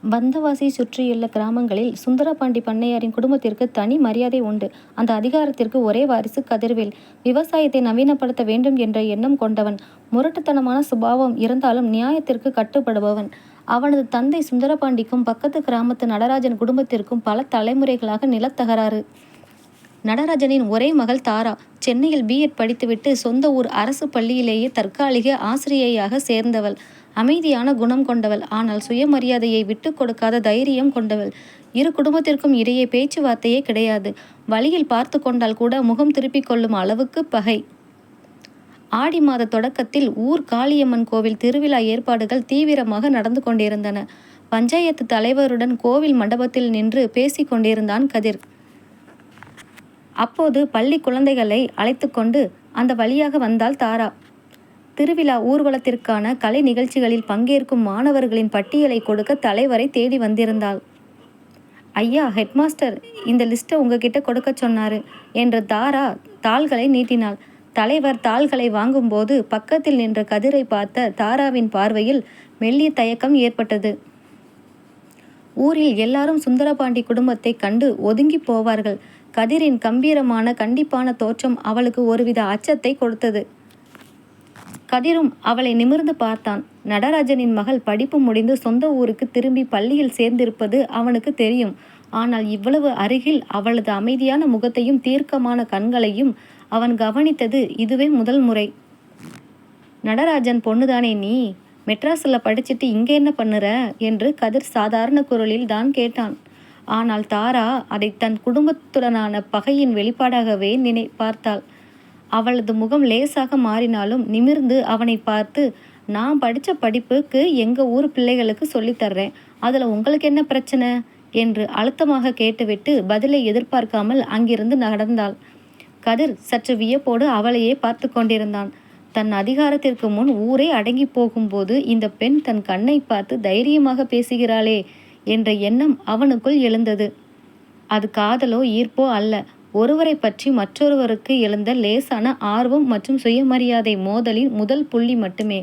பந்தவாசி சுற்றியுள்ள கிராமங்களில் சுந்தரபாண்டி பண்ணையாரின் குடும்பத்திற்கு தனி மரியாதை உண்டு. அந்த அதிகாரத்திற்கு ஒரே வாரிசு கதிர்வேல். விவசாயத்தை நவீனப்படுத்த வேண்டும் என்ற எண்ணம் கொண்டவன். முரட்டுத்தனமான சுபாவம் இருந்தாலும் நியாயத்திற்கு கட்டுப்படுபவன். அவனது தந்தை சுந்தரபாண்டிக்கும் பக்கத்து கிராமத்து நடராஜன் குடும்பத்திற்கும் பல தலைமுறைகளாக நிலத்தகராறு. நடராஜனின் ஒரே மகள் தாரா சென்னையில் பிஎட் படித்துவிட்டு சொந்த ஊர் அரசு பள்ளியிலேயே தற்காலிக ஆசிரியையாக சேர்ந்தவள். அமைதியான குணம் கொண்டவள், ஆனால் சுயமரியாதையை விட்டு கொடுக்காத தைரியம் கொண்டவள். இரு குடும்பத்திற்கும் இடையே பேச்சுவார்த்தையே கிடையாது. வழியில் பார்த்து கொண்டால் கூட முகம் திருப்பிக் கொள்ளும் அளவுக்கு பகை. ஆடி மாத தொடக்கத்தில் ஊர் காளியம்மன் கோவில் திருவிழா ஏற்பாடுகள் தீவிரமாக நடந்து கொண்டிருந்தன. பஞ்சாயத்து தலைவருடன் கோவில் மண்டபத்தில் நின்று பேசிக் கொண்டிருந்தான் கதிர். அப்போது பள்ளி குழந்தைகளை அழைத்து கொண்டு அந்த வழியாக வந்தாள் தாரா. திருவிழா ஊர்வலத்திற்கான கலை நிகழ்ச்சிகளில் பங்கேற்கும் மாணவர்களின் பட்டியலை கொடுக்க தலைவரை தேடி வந்திருந்தாள். ஐயா, ஹெட்மாஸ்டர் இந்த லிஸ்ட்டை உங்ககிட்ட கொடுக்க சொன்னாரு என்று தாரா தாள்களை நீட்டினாள். தலைவர் தாள்களை வாங்கும்போது பக்கத்தில் நின்ற கதிரை பார்த்த தாராவின் பார்வையில் மெல்லிய தயக்கம் ஏற்பட்டது. ஊரில் எல்லாரும் சுந்தரபாண்டி குடும்பத்தை கண்டு ஒதுங்கி போவார்கள். கதிரின் கம்பீரமான கண்டிப்பான தோற்றம் அவளுக்கு ஒருவித அச்சத்தை கொடுத்தது. கதிரும் அவளை நிமிர்ந்து பார்த்தான். நடராஜனின் மகள் படிப்பு முடிந்து சொந்த ஊருக்கு திரும்பி பள்ளியில் சேர்ந்திருப்பது அவனுக்கு தெரியும். ஆனால் இவ்வளவு அருகில் அவளது அமைதியான முகத்தையும் தீர்க்கமான கண்களையும் அவன் கவனித்தது இதுவே முதல் முறை. நடராஜன் பொண்ணுதானே நீ? மெட்ராஸில் படிச்சுட்டு இங்கே என்ன பண்ணுற என்று கதிர் சாதாரண குரலில் தான் கேட்டான். ஆனால் தாரா அதை தன் குடும்பத்துடனான பகையின் வெளிப்பாடாகவே பார்த்தாள். அவளது முகம் லேசாக மாறினாலும் நிமிர்ந்து அவனை பார்த்து, நான் படித்த படிப்புக்கு எங்கள் ஊர் பிள்ளைகளுக்கு சொல்லித்தர்றேன், அதில் உங்களுக்கு என்ன பிரச்சனை என்று அழுத்தமாக கேட்டுவிட்டு பதிலை எதிர்பார்க்காமல் அங்கிருந்து நடந்தாள். கதிர் சற்று வியப்போடு அவளையே பார்த்து கொண்டிருந்தான். தன் அதிகாரத்திற்கு முன் ஊரே அடங்கி போகும்போது இந்த பெண் தன் கண்ணை பார்த்து தைரியமாக பேசுகிறாளே என்ற எண்ணம் அவனுக்குள் எழுந்தது. அது காதலோ ஈர்ப்போ அல்ல, ஒருவரை பற்றி மற்றொருவருக்கு எழுந்த லேசான ஆர்வம் மற்றும் சுயமரியாதை மோதலின் முதல் புள்ளி மட்டுமே.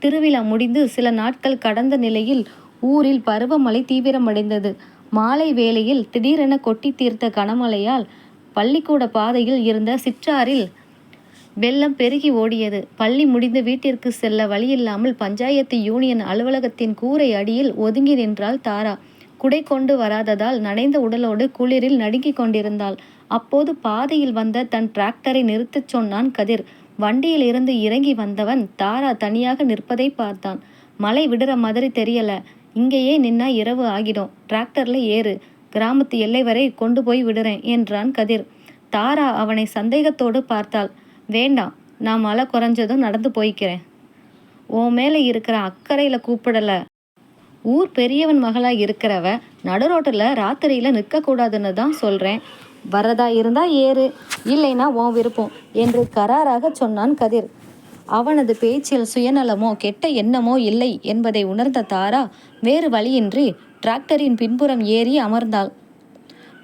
திருவிழா முடிந்து சில நாட்கள் கடந்த நிலையில் ஊரில் பருவமழை தீவிரமடைந்தது. மாலை வேளையில் திடீரென கொட்டி தீர்த்த கனமழையால் பள்ளிக்கூட பாதையில் இருந்த சிற்றாறில் வெள்ளம் பெருகி ஓடியது. பள்ளி முடிந்து வீட்டிற்கு செல்ல வழியில்லாமல் பஞ்சாயத்து யூனியன் அலுவலகத்தின் கூரை அடியில் ஒதுங்கி நின்றாள் தாரா. குடை கொண்டு வராததால் நனைந்த உடலோடு குளிரில் நடுங்கிக் கொண்டிருந்தாள். அப்போது பாதையில் வந்த தன் டிராக்டரை நிறுத்தச் சொன்னான் கதிர். வண்டியில் இருந்து இறங்கி வந்தவன் தாரா தனியாக நிற்பதை பார்த்தான். மழை விடுற மாதிரி தெரியல, இங்கேயே நின்னா இரவு ஆகிடும், டிராக்டர்ல ஏறு, கிராமத்து எல்லை வரை கொண்டு போய் விடுறேன் என்றான் கதிர். தாரா அவனை சந்தேகத்தோடு பார்த்தாள். வேண்டாம், நான் மழை குறைஞ்சதும் நடந்து போய்க்கிறேன். உன் மேலே இருக்கிற அக்கறையில் கூப்பிடலை. ஊர் பெரியவன் மகளாக இருக்கிறவ நடுரோட்டில் ராத்திரியில் நிற்கக்கூடாதுன்னு தான் சொல்கிறேன். வரதா இருந்தா ஏறு, இல்லைனா உன் விருப்பம் என்று கராராக சொன்னான் கதிர். அவனது பேச்சில் சுயநலமோ கெட்ட எண்ணமோ இல்லை என்பதை உணர்ந்த தாரா வேறு வழியின்றி டிராக்டரின் பின்புறம் ஏறி அமர்ந்தாள்.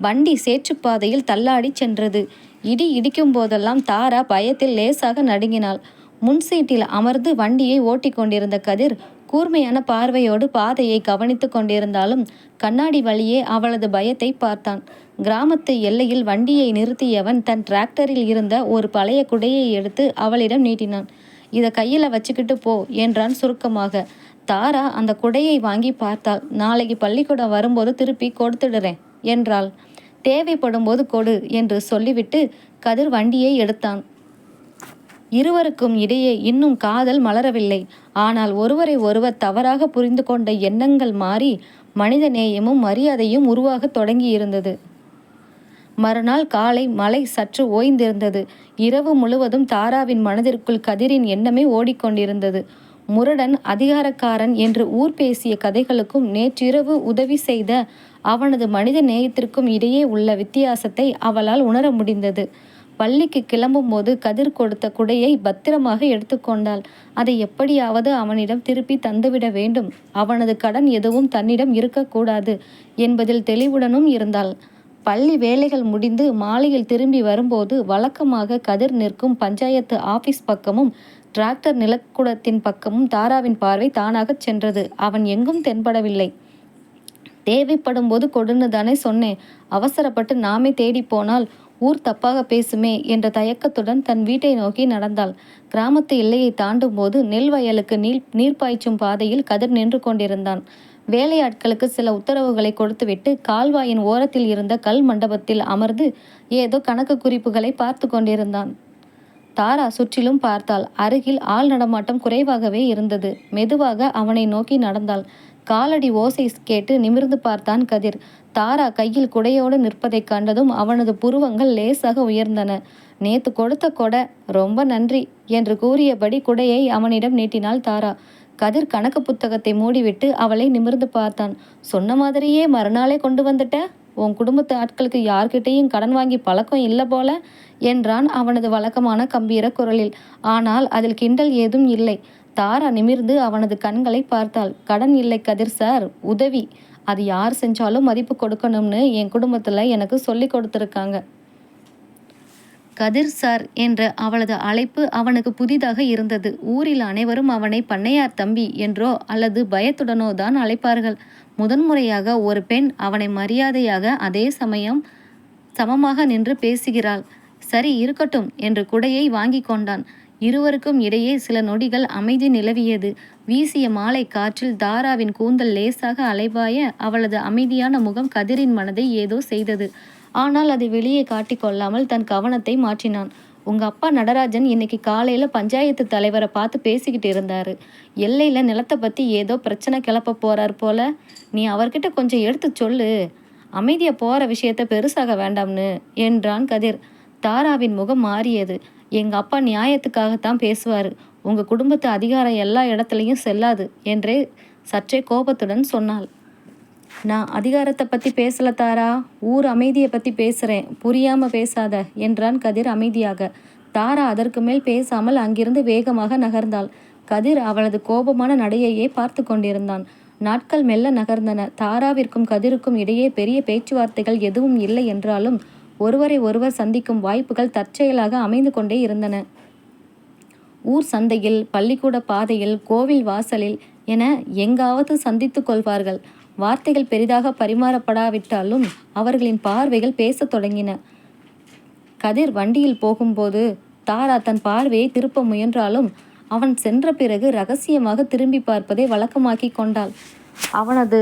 வண்டி சேற்றுப்பாதையில் தள்ளாடி சென்றது. இடி இடிக்கும் போதெல்லாம் தாரா பயத்தில் லேசாக நடுங்கினாள். முன்சீட்டில் அமர்ந்து வண்டியை ஓட்டி கொண்டிருந்த கதிர் கூர்மையான பார்வையோடு பாதையை கவனித்து கொண்டிருந்தாலும் கண்ணாடி வழியே அவளது பயத்தை பார்த்தான். கிராமத்து எல்லையில் வண்டியை நிறுத்தியவன் தன் டிராக்டரில் இருந்த ஒரு பழைய குடையை எடுத்து அவளிடம் நீட்டினான். இதை கையில் வச்சுக்கிட்டு போ என்றான் சுருக்கமாக. தாரா அந்த குடையை வாங்கி பார்த்தாள். நாளைக்கு பள்ளிக்கூடம் வரும்போது திருப்பி கொடுத்துடுறேன் என்றாள். தேவைப்படும் போது கொடு என்று சொல்லிவிட்டு கதிர் வண்டியை எடுத்தான். இருவருக்கும் இடையே இன்னும் காதல் மலரவில்லை. ஆனால் ஒருவரை ஒருவர் தவறாக புரிந்து கொண்ட எண்ணங்கள் மாறி மனித நேயமும் மரியாதையும் உருவாக தொடங்கியிருந்தது. மறுநாள் காலை மழை சற்று ஓய்ந்திருந்தது. இரவு முழுவதும் தாராவின் மனதிற்குள் கதிரின் எண்ணமே ஓடிக்கொண்டிருந்தது. முரடன், அதிகாரக்காரன் என்று ஊர் பேசிய கதைகளுக்கும் நேற்றிரவு உதவி செய்த அவனது மனித நேயத்திற்கும் இடையே உள்ள வித்தியாசத்தை அவளால் உணர முடிந்தது. பள்ளிக்கு கிளம்பும் போது கதிர் கொடுத்த குடையை பத்திரமாக எடுத்துக்கொண்டாள். அதை எப்படியாவது அவனிடம் திருப்பி தந்துவிட வேண்டும். அவனது கடன் எதுவும் தன்னிடம் இருக்கக்கூடாது என்பதில் தெளிவுடனும் இருந்தாள். பள்ளி வேலைகள் முடிந்து மாலையில் திரும்பி வரும்போது வழக்கமாக கதிர் நிற்கும் பஞ்சாயத்து ஆபீஸ் பக்கமும் டிராக்டர் நிலக்குடத்தின் பக்கமும் தாராவின் பார்வை தானாகச் சென்றது. அவன் எங்கும் தென்படவில்லை. தேவைப்படும் போது கொடுன்னு தானே சொன்னேன். அவசரப்பட்டு நாமே தேடி போனால் ஊர் தப்பாக பேசுமே என்ற தயக்கத்துடன் தன் வீட்டை நோக்கி நடந்தாள். கிராமத்து எல்லையை தாண்டும் போது நெல் வயலுக்கு நீர் பாய்ச்சும் பாதையில் கதிர் நின்று கொண்டிருந்தான். வேலையாட்களுக்கு சில உத்தரவுகளை கொடுத்துவிட்டு கால்வாயின் ஓரத்தில் இருந்த கல் மண்டபத்தில் அமர்ந்து ஏதோ கணக்கு குறிப்புகளை பார்த்து கொண்டிருந்தான். தாரா சுற்றிலும் பார்த்தாள். அருகில் ஆள் நடமாட்டம் குறைவாகவே இருந்தது. மெதுவாக அவனை நோக்கி நடந்தாள். காலடி ஓசை கேட்டு நிமிர்ந்து பார்த்தான் கதிர். தாரா கையில் குடையோடு நிற்பதைக் கண்டதும் அவனது புருவங்கள் லேசாக உயர்ந்தன. நேத்து கொடுத்த கொடை, ரொம்ப நன்றி என்று கூறியபடி குடையை அவனிடம் நீட்டினாள் தாரா. கதிர் கணக்கு புத்தகத்தை மூடிவிட்டு அவளை நிமிர்ந்து பார்த்தான். சொன்ன மாதிரியே மறுநாளே கொண்டு வந்துட்ட. உன் குடும்பத்து ஆட்களுக்கு யார்கிட்டையும் கடன் வாங்கி பழக்கம் இல்லை போல என்றான் அவனது வழக்கமான கம்பீர குரலில். ஆனால் அதில் கிண்டல் ஏதும் இல்லை. தாரா நிமிர்ந்து அவனது கண்களை பார்த்தாள். கடன் இல்லை கதிர் சார், உதவி. அது யார் செஞ்சாலும் மதிப்பு கொடுக்கணும்னு என் குடும்பத்தில் எனக்கு சொல்லி கொடுத்துருக்காங்க. கதிர் சார் என்ற அவளது அழைப்பு அவனுக்கு புதிதாக இருந்தது. ஊரில் அனைவரும் அவனை பண்ணையார் தம்பி என்றோ அல்லது பயத்துடனோ தான் அழைப்பார்கள். முதன்முறையாக ஒரு பெண் அவனை மரியாதையாக அதே சமமாக நின்று பேசுகிறாள். சரி இருக்கட்டும் என்று குடையை வாங்கி கொண்டான். இருவருக்கும் இடையே சில நொடிகள் அமைதி நிலவியது. வீசிய மாலை காற்றில் தாராவின் கூந்தல் லேசாக அலைபாய அவளது அமைதியான முகம் கதிரின் மனதை ஏதோ செய்தது. ஆனால் அதை வெளியே காட்டிக்கொள்ளாமல் தன் கவனத்தை மாற்றினான். உங்க அப்பா நடராஜன் இன்னைக்கு காலையில பஞ்சாயத்து தலைவரை பார்த்து பேசிக்கிட்டு இருந்தாரு. எல்லையில நிலத்தை பத்தி ஏதோ பிரச்சனை கிளப்ப போறார் போல. நீ அவர்கிட்ட கொஞ்சம் எடுத்து சொல்லு. அமைதியா போற விஷயத்த பெருசாக வேண்டாம்னு என்றான் கதிர். தாராவின் முகம் மாறியது. எங்க அப்பா நியாயத்துக்காகத்தான் பேசுவாரு. உங்க குடும்பத்து அதிகாரம் எல்லா இடத்துலையும் செல்லாது என்றே சற்றே கோபத்துடன் சொன்னாள். நான் அதிகாரத்தை பற்றி பேசல தாரா, ஊர் அமைதியை பற்றி பேசுகிறேன், புரியாமல் பேசாத என்றான் கதிர் அமைதியாக. தாரா அதற்கு மேல் பேசாமல் அங்கிருந்து வேகமாக நகர்ந்தாள். கதிர் அவளது கோபமான நடையையே பார்த்து கொண்டிருந்தான். நாட்கள் மெல்ல நகர்ந்தன. தாராவிற்கும் கதிருக்கும் இடையே பெரிய பேச்சுவார்த்தைகள் எதுவும் இல்லை என்றாலும் ஒருவரை ஒருவர் சந்திக்கும் வாய்ப்புகள் தற்செயலாக அமைந்து கொண்டே இருந்தன. ஊர் சந்தையில், பள்ளிக்கூட பாதையில், கோவில் வாசலில் என எங்காவது சந்தித்து கொள்வார்கள். வார்த்தைகள் பெரிதாக பரிமாறப்படாவிட்டாலும் அவர்களின் பார்வைகள் பேசத் தொடங்கின. கதிர் வண்டியில் போகும்போது தாரா தன் பார்வையை திருப்ப முயன்றாலும் அவன் சென்ற பிறகு ரகசியமாக திரும்பி பார்ப்பதை வழக்கமாக்கி கொண்டாள். அவனது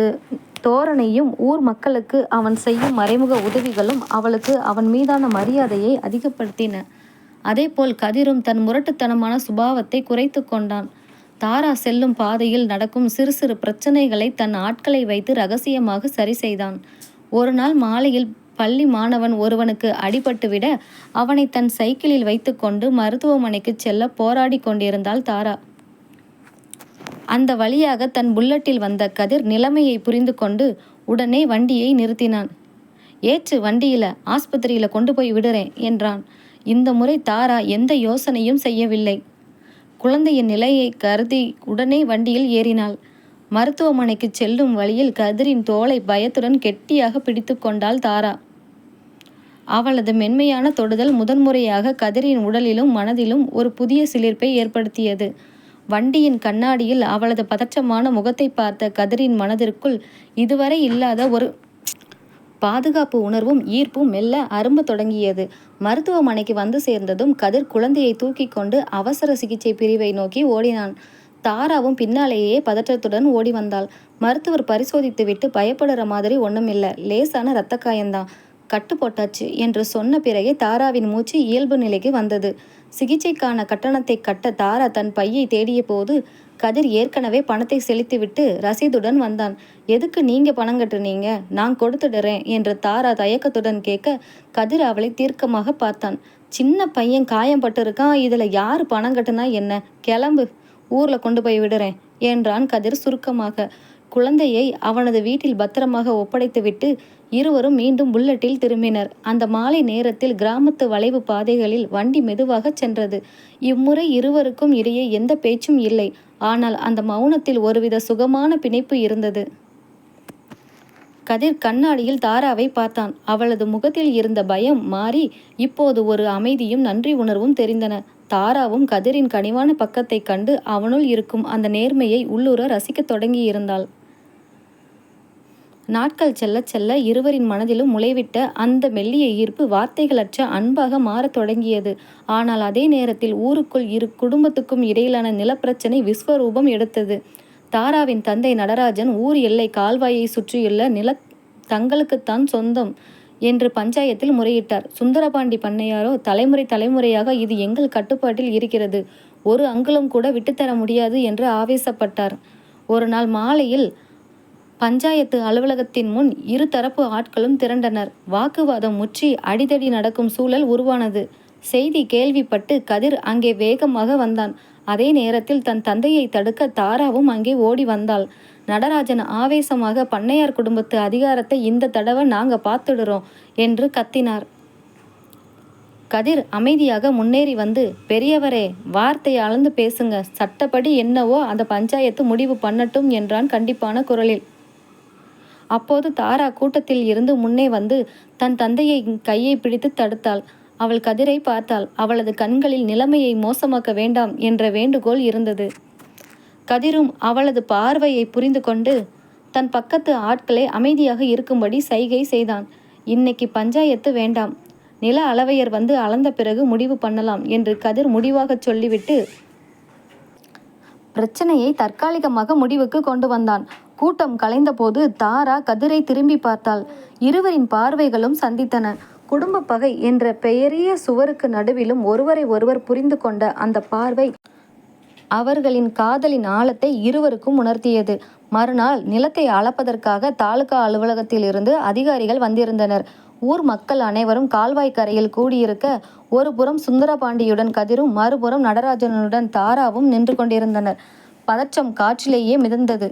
தோரணையும் ஊர் மக்களுக்கு அவன் செய்யும் மறைமுக உதவிகளும் அவளுக்கு அவன் மீதான மரியாதையை அதிகப்படுத்தின. அதேபோல் கதிரும் தன் முரட்டுத்தனமான சுபாவத்தை குறைத்து கொண்டான். தாரா செல்லும் பாதையில் நடக்கும் சிறு சிறு பிரச்சனைகளை தன் ஆட்களை வைத்து ரகசியமாக சரி செய்தான். ஒரு நாள் மாலையில் பள்ளி மாணவன் ஒருவனுக்கு அடிபட்டுவிட அவனை தன் சைக்கிளில் வைத்துக்கொண்டு மருத்துவமனைக்கு செல்ல போராடி கொண்டிருந்தாள் தாரா. அந்த வழியாக தன் புல்லட்டில் வந்த கதிர் நிலைமையை புரிந்து கொண்டு உடனே வண்டியை நிறுத்தினான். ஏற்று வண்டியில ஆஸ்பத்திரியில கொண்டு போய் விடுறேன் என்றான். இந்த முறை தாரா எந்த யோசனையும் செய்யவில்லை. குழந்தையின் நிலையை கருதி உடனே வண்டியில் ஏறினாள். மருத்துவமனைக்கு செல்லும் வழியில் கதிரின் தோளை பயத்துடன் கெட்டியாக பிடித்து கொண்டாள் தாரா. அவளது மென்மையான தொடுதல் முதன்முறையாக கதிரின் உடலிலும் மனதிலும் ஒரு புதிய சிலிர்ப்பை ஏற்படுத்தியது. வண்டியின் கண்ணாடியில் அவளது பதற்றமான முகத்தை பார்த்த கதிரின் மனதிற்குள் இதுவரை இல்லாத ஒரு பாதுகாப்பு உணர்வும் ஈர்ப்பும் மெல்ல அரும்ப தொடங்கியது. மருத்துவமனைக்கு வந்து சேர்ந்ததும் கதிர் குழந்தையை தூக்கி கொண்டு அவசர சிகிச்சை பிரிவை நோக்கி ஓடினான். தாராவும் பின்னாலேயே பதற்றத்துடன் ஓடி வந்தாள். மருத்துவர் பரிசோதித்துவிட்டு பயப்படுற மாதிரி ஒன்றும் இல்லை, லேசான இரத்த காயந்தான், கட்டு போட்டாச்சு என்று சொன்ன பிறகே தாராவின் மூச்சு இயல்பு நிலைக்கு வந்தது. சிகிச்சைக்கான கட்டணத்தை கட்ட தாரா தன் பையை தேடிய போது கதிர் ஏற்கனவே பணத்தை செலுத்திவிட்டு ரசீதுடன் வந்தான். எதுக்கு நீங்க பணம் கட்டுனீங்க, நான் கொடுத்துடுறேன் என்று தாரா தயக்கத்துடன் கேட்க கதிர் அவளை தீர்க்கமாக பார்த்தான். சின்ன பையன் காயம் பட்டிருக்கான், இதுல யாரு பணம் கட்டுனா என்ன, கிளம்பு, ஊர்ல கொண்டு போய் விடுறேன் என்றான் கதிர் சுருக்கமாக. குழந்தையை அவனது வீட்டில் பத்திரமாக ஒப்படைத்துவிட்டு இருவரும் மீண்டும் புல்லட்டில் திரும்பினர். அந்த மாலை நேரத்தில் கிராமத்து வளைவு பாதைகளில் வண்டி மெதுவாக சென்றது. இம்முறை இருவருக்கும் இடையே எந்த பேச்சும் இல்லை. ஆனால் அந்த மௌனத்தில் ஒருவித சுகமான பிணைப்பு இருந்தது. கதிர் கண்ணாடியில் தாராவை பார்த்தான். அவளது முகத்தில் இருந்த பயம் மாறி இப்போது ஒரு அமைதியும் நன்றி உணர்வும் தெரிந்தன. தாராவும் கதிரின் கனிவான பக்கத்தை கண்டு அவனுள் இருக்கும் அந்த நேர்மையை உள்ளுர ரசிக்கத் தொடங்கியிருந்தாள். நாட்கள் செல்ல செல்ல இருவரின் மனதிலும் முளைவிட்ட அந்த மெல்லிய ஈர்ப்பு வார்த்தைகளற்ற அன்பாக மாறத் தொடங்கியது. ஆனால் அதே நேரத்தில் ஊருக்குள் இரு குடும்பத்துக்கும் இடையிலான நிலப்பிரச்சனை விஸ்வரூபம் எடுத்தது. தாராவின் தந்தை நடராஜன் ஊர் எல்லை கால்வாயை சுற்றியுள்ள தங்களுக்குத்தான் சொந்தம் என்று பஞ்சாயத்தில் முறையிட்டார். சுந்தரபாண்டி பண்ணையாரோ தலைமுறை தலைமுறையாக இது எங்கள் கட்டுப்பாட்டில் இருக்கிறது, ஒரு அங்குலம் கூட விட்டுத்தர முடியாது என்று ஆவேசப்பட்டார். ஒரு நாள் மாலையில் பஞ்சாயத்து அலுவலகத்தின் முன் இரு தரப்பு ஆட்களும் திரண்டனர். வாக்குவாதம் முற்றி அடிதடி நடக்கும் சூழல் உருவானது. செய்தி கேள்விப்பட்டு கதிர் அங்கே வேகமாக வந்தான். அதே நேரத்தில் தன் தந்தையை தடுக்க தாராவும் அங்கே ஓடி வந்தாள். நடராஜன் ஆவேசமாக பண்ணையார் குடும்பத்து அதிகாரத்தை இந்த தடவை நாங்க பார்த்துடுறோம் என்று கத்தினார். கதிர் அமைதியாக முன்னேறி வந்து, பெரியவரே, வார்த்தையை அளந்து பேசுங்க, சட்டப்படி என்னவோ அந்த பஞ்சாயத்து முடிவு பண்ணட்டும் என்றான் கண்டிப்பான குரலில். அப்போது தாரா கூட்டத்தில் இருந்து முன்னே வந்து தன் தந்தையை கையை பிடித்து தடுத்தாள். அவள் கதிரை பார்த்தாள். அவளது கண்களில் நிலைமையை மோசமாக்க வேண்டாம் என்ற வேண்டுகோள் இருந்தது. கதிரும் அவளது பார்வையை புரிந்து கொண்டு தன் பக்கத்து ஆட்களை அமைதியாக இருக்கும்படி சைகை செய்தான். இன்னைக்கு பஞ்சாயத்து வேண்டாம், நில அளவையர் வந்து அளந்த பிறகு முடிவு பண்ணலாம் என்று கதிர் முடிவாக சொல்லிவிட்டு பிரச்சனையை தற்காலிகமாக முடிவுக்கு கொண்டு வந்தான். கூட்டம் கலைந்தபோது தாரா கதிரை திரும்பி பார்த்தாள். இருவரின் பார்வைகளும் சந்தித்தன. குடும்ப பகை என்ற பெயரிய சுவருக்கு நடுவிலும் ஒருவரை ஒருவர் புரிந்து கொண்ட அந்த பார்வை அவர்களின் காதலின் ஆழத்தை இருவருக்கும் உணர்த்தியது. மறுநாள் நிலத்தை அளப்பதற்காக தாலுகா அலுவலகத்தில் இருந்து அதிகாரிகள் வந்திருந்தனர். ஊர் மக்கள் அனைவரும் கால்வாய் கரையில் கூடியிருக்க ஒரு புறம் சுந்தரபாண்டியுடன் கதிரும் மறுபுறம் நடராஜனுடன் தாராவும் நின்று கொண்டிருந்தனர். பதற்றம் காற்றிலேயே மிதந்தது.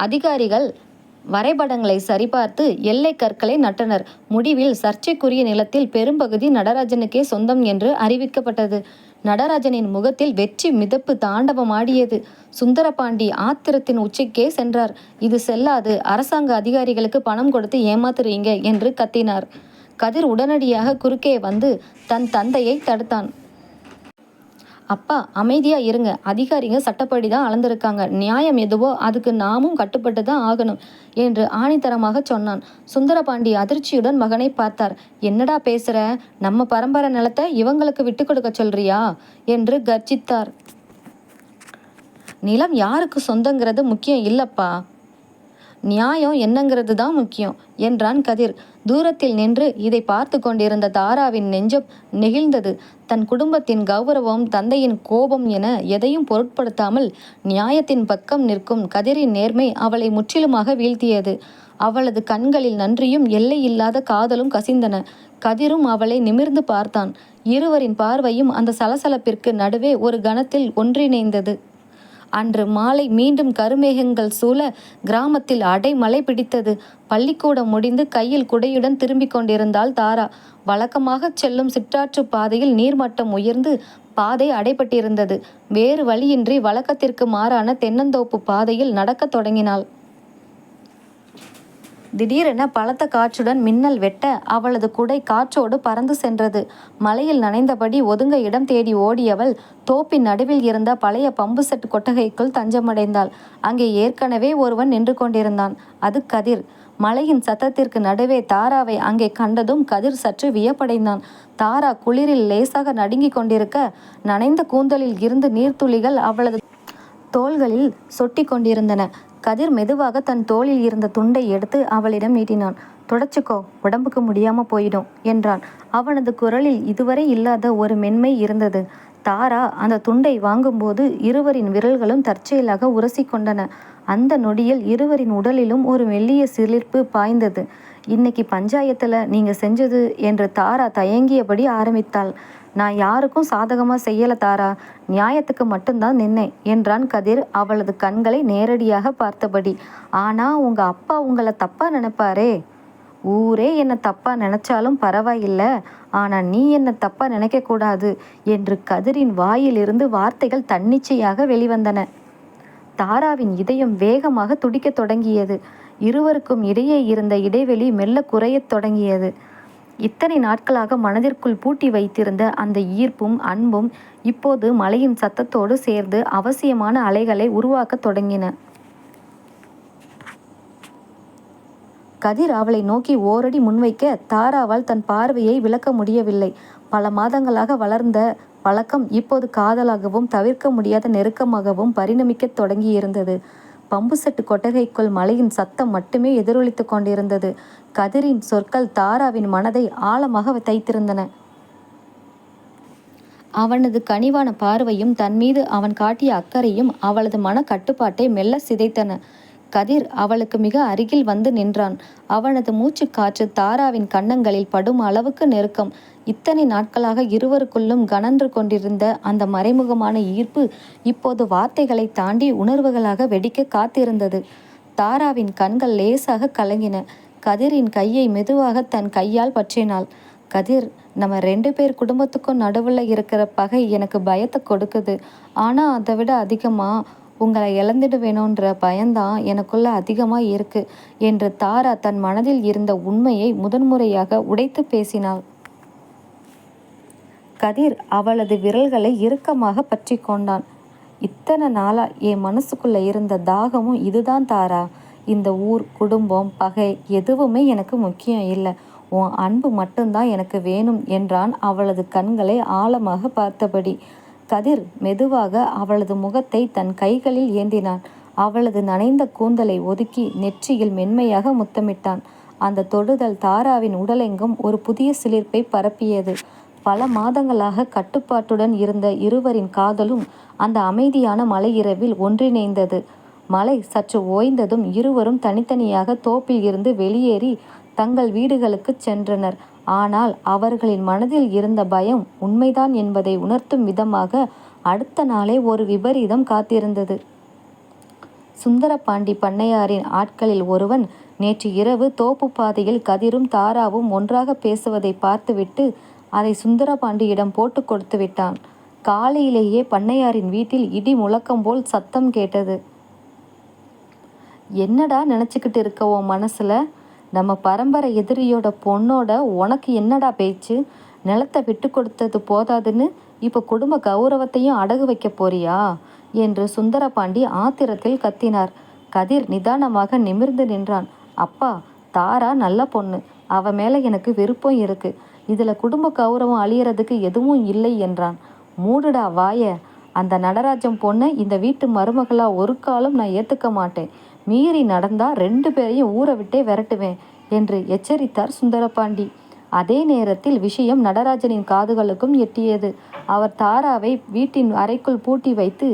அதிகாரிகள் வரைபடங்களை சரிபார்த்து எல்லை கற்களை நட்டனர். முடிவில் சர்ச்சைக்குரிய நிலத்தில் பெரும்பகுதி நடராஜனுக்கே சொந்தம் என்று அறிவிக்கப்பட்டது. நடராஜனின் முகத்தில் வெற்றி மிதப்பு தாண்டவமாடியது. சுந்தரபாண்டி ஆத்திரத்தின் உச்சிக்கே சென்றார். இது செல்லாது, அரசாங்க அதிகாரிகளுக்கு பணம் கொடுத்து ஏமாத்துறீங்க என்று கத்தினார். கதிர் உடனடியாக குறுக்கே வந்து தன் தந்தையை தடுத்தான். அப்பா, அமைதியா இருங்க, அதிகாரிங்க சட்டப்படி தான் அளந்திருக்காங்க, நியாயம் எதுவோ அதுக்கு நாமும் கட்டுப்பட்டு தான் ஆகணும் என்று ஆணித்தரமாக சொன்னான். சுந்தரபாண்டி அதிர்ச்சியுடன் மகனை பார்த்தார். என்னடா பேசுற, நம்ம பரம்பரை நிலத்தை இவங்களுக்கு விட்டு கொடுக்க சொல்றியா என்று கர்ஜித்தார். நிலம் யாருக்கு சொந்தங்கிறது முக்கியம் இல்லப்பா, நியாயம் என்னங்கிறது தான் முக்கியம் என்றான் கதிர். தூரத்தில் நின்று இதை பார்த்து கொண்டிருந்த தாராவின் நெஞ்சம் நெகிழ்ந்தது. தன் குடும்பத்தின் கௌரவம், தந்தையின் கோபம் என எதையும் பொருட்படுத்தாமல் நியாயத்தின் பக்கம் நிற்கும் கதிரின் நேர்மை அவளை முற்றிலுமாக வீழ்த்தியது. அவளது கண்களில் நன்றியும் எல்லையில்லாத காதலும் கசிந்தன. கதிரும் அவளை நிமிர்ந்து பார்த்தான். இருவரின் பார்வையும் அந்த சலசலப்பிற்கு நடுவே ஒரு கணத்தில் ஒன்றிணைந்தது. அன்று மாலை மீண்டும் கருமேகங்கள் சூழ கிராமத்தில் அடைமழை பிடித்தது. பள்ளிக்கூடம் முடிந்து கையில் குடையுடன் திரும்பிக் கொண்டிருந்தாள் தாரா. வழக்கமாக செல்லும் சிற்றாற்று பாதையில் நீர்மட்டம் உயர்ந்து பாதை அடைபட்டிருந்தது. வேறு வழியின்றி வழக்கத்திற்கு மாறான தென்னந்தோப்பு பாதையில் நடக்கத் தொடங்கினாள். திடீரென பலத்த காற்றுடன் மின்னல் வெட்ட அவளது குடை காற்றோடு பறந்து சென்றது. மலையில் நனைந்தபடி ஒதுங்க இடம் தேடி ஓடியவள் தோப்பின் நடுவில் இருந்த பழைய பம்பு செட் கொட்டகைக்குள் தஞ்சமடைந்தாள். அங்கே ஏற்கனவே ஒருவன் நின்று கொண்டிருந்தான். அது கதிர். மலையின் சத்தத்திற்கு நடுவே தாராவை அங்கே கண்டதும் கதிர் சற்று வியப்படைந்தான். தாரா குளிரில் லேசாக நடுங்கிக் கொண்டிருக்க நனைந்த கூந்தலில் இருந்து நீர்த்துளிகள் அவளது தோள்களில் சொட்டி கொண்டிருந்தன. கதிர் மெதுவாக தன் தோளில் இருந்த துண்டை எடுத்து அவளிடம் நீட்டினான். தொடச்சிக்கோ, உடம்புக்கு முடியாம போயிடும் என்றான். அவனது குரலில் இதுவரை இல்லாத ஒரு மென்மை இருந்தது. தாரா அந்த துண்டை வாங்கும்போது இருவரின் விரல்களும் தற்செயலாக உரசி கொண்டன. அந்த நொடியில் இருவரின் உடலிலும் ஒரு மெல்லிய சிலிர்ப்பு பாய்ந்தது. இன்னைக்கு பஞ்சாயத்துல நீங்க செஞ்சது என்று தாரா தயங்கியபடி ஆரம்பித்தாள். நான் யாருக்கும் சாதகமா செய்யல தாரா, நியாயத்துக்கு மட்டும்தான் நின்னேன் என்றான் கதிர் அவளது கண்களை நேரடியாக பார்த்தபடி. ஆனா உங்க அப்பா உங்களை தப்பா நினைப்பாரே. ஊரே என்னை தப்பா நினைச்சாலும் பரவாயில்ல, ஆனா நீ என்ன தப்பா நினைக்க கூடாது என்று கதிரின் வாயிலிருந்து வார்த்தைகள் தன்னிச்சையாக வெளிவந்தன. தாராவின் இதயம் வேகமாக துடிக்கத் தொடங்கியது. இருவருக்கும் இடையே இருந்த இடைவெளி மெல்ல குறையத் தொடங்கியது. இத்தனை நாட்களாக மனதிற்குள் பூட்டி வைத்திருந்த அந்த ஈர்ப்பும் அன்பும் இப்போது மழையின் சத்தத்தோடு சேர்ந்து அவசியமான அலைகளை உருவாக்கத் தொடங்கின. கதிர் அவளை நோக்கி ஓரடி முன்வைக்க தாராவால் தன் பார்வையை விலக்க முடியவில்லை. பல மாதங்களாக வளர்ந்த பழக்கம் இப்போது காதலாகவும் தவிர்க்க முடியாத நெருக்கமாகவும் பரிணமிக்கத் தொடங்கியிருந்தது. பம்பு செட்டு கொட்டகைக்குள் மழையின் சத்தம் மட்டுமே எதிரொலித்து கொண்டிருந்தது. கதிரின் சொற்கள் தாராவின் மனதை ஆழமாக தைத்திருந்தன. அவனது கனிவான பார்வையும் தன்மீது அவன் காட்டிய அக்கறையும் அவளது மன கட்டுப்பாட்டை மெல்ல சிதைத்தன. கதிர் அவளுக்கு மிக அருகில் வந்து நின்றான். அவனது மூச்சு காற்று தாராவின் கன்னங்களில் படும் அளவுக்கு நெருக்கம். இத்தனை நாட்களாக இருவருக்குள்ளும் கனன்று கொண்டிருந்த அந்த மறைமுகமான ஈர்ப்பு இப்போது வார்த்தைகளை தாண்டி உணர்வுகளாக வெடிக்க காத்திருந்தது. தாராவின் கண்கள் லேசாக கலங்கின. கதிரின் கையை மெதுவாக தன் கையால் பற்றினாள். கதிர், நம்ம 2 பேர் குடும்பத்துக்கும் நடுவில் இருக்கிற பகை எனக்கு பயத்தை கொடுக்குது. ஆனால் அதை விட அதிகமாக உங்களை இழந்துடுவேணுன்ற பயம்தான் எனக்குள்ள அதிகமாக இருக்கு என்று தாரா தன் மனதில் இருந்த உண்மையை முதன்முறையாக உடைத்து பேசினாள். கதிர் அவளது விரல்களை இறுக்கமாக பற்றி கொண்டான். இத்தனை நாளா என் மனசுக்குள்ள இருந்த தாகமும் இதுதான் தாரா. இந்த ஊர், குடும்பம், பகை எதுவுமே எனக்கு முக்கியம் இல்லை. உன் அன்பு மட்டும்தான் எனக்கு வேணும் என்றான் அவளது கண்களை ஆழமாக பார்த்தபடி. கதிர் மெதுவாக அவளது முகத்தை தன் கைகளில் ஏந்தினான். அவளது நனைந்த கூந்தலை ஒதுக்கி நெற்றியில் மென்மையாக முத்தமிட்டான். அந்த தொடுதல் தாராவின் உடலெங்கும் ஒரு புதிய சிலிர்ப்பை பரப்பியது. பல மாதங்களாக கட்டுப்பாட்டுடன் இருந்த இருவரின் காதலும் அந்த அமைதியான மலை இரவில் ஒன்றிணைந்தது. மழை சற்று ஓய்ந்ததும் இருவரும் தனித்தனியாக தோப்பில் இருந்து வெளியேறி தங்கள் வீடுகளுக்கு சென்றனர். ஆனால் அவர்களின் மனதில் இருந்த பயம் உண்மைதான் என்பதை உணர்த்தும் விதமாக அடுத்த நாளே ஒரு விபரீதம் காத்திருந்தது. சுந்தரபாண்டி பண்ணையாரின் ஆட்களில் ஒருவன் நேற்று இரவு தோப்பு பாதையில் கதிரும் தாராவும் ஒன்றாக பேசுவதை பார்த்துவிட்டு அதை சுந்தரபாண்டியிடம் போட்டு கொடுத்து விட்டான். காலையிலேயே பண்ணையாரின் வீட்டில் இடி முழக்கம் போல் சத்தம் கேட்டது. என்னடா நினச்சிக்கிட்டு இருக்க உன் மனசுல? நம்ம பரம்பரை எதிரியோட பொண்ணோட உனக்கு என்னடா பேச்சு? நிலத்தை விட்டு கொடுத்தது போதாதுன்னு இப்போ குடும்ப கௌரவத்தையும் அடகு வைக்க போறியா என்று சுந்தரபாண்டி ஆத்திரத்தில் கத்தினார். கதிர் நிதானமாக நிமிர்ந்து நின்றான். அப்பா, தாரா நல்ல பொண்ணு. அவ மேலே எனக்கு விருப்பம் இருக்கு. இதில் குடும்ப கௌரவம் அழியறதுக்கு எதுவும் இல்லை என்றான். மூடுடா வாய. அந்த நடராஜன் பொண்ணை இந்த வீட்டு மருமகளா ஒரு காலம் நான் ஏற்றுக்க மாட்டேன். மீறி நடந்தா 2 பேரையும் ஊரை விட்டே விரட்டுவேன் என்று எச்சரித்தார் சுந்தரபாண்டி. அதே நேரத்தில் விஷயம் நடராஜனின் காதுகளுக்கும் எட்டியது. அவர் தாராவை வீட்டின் அறைக்குள் பூட்டி வைத்து,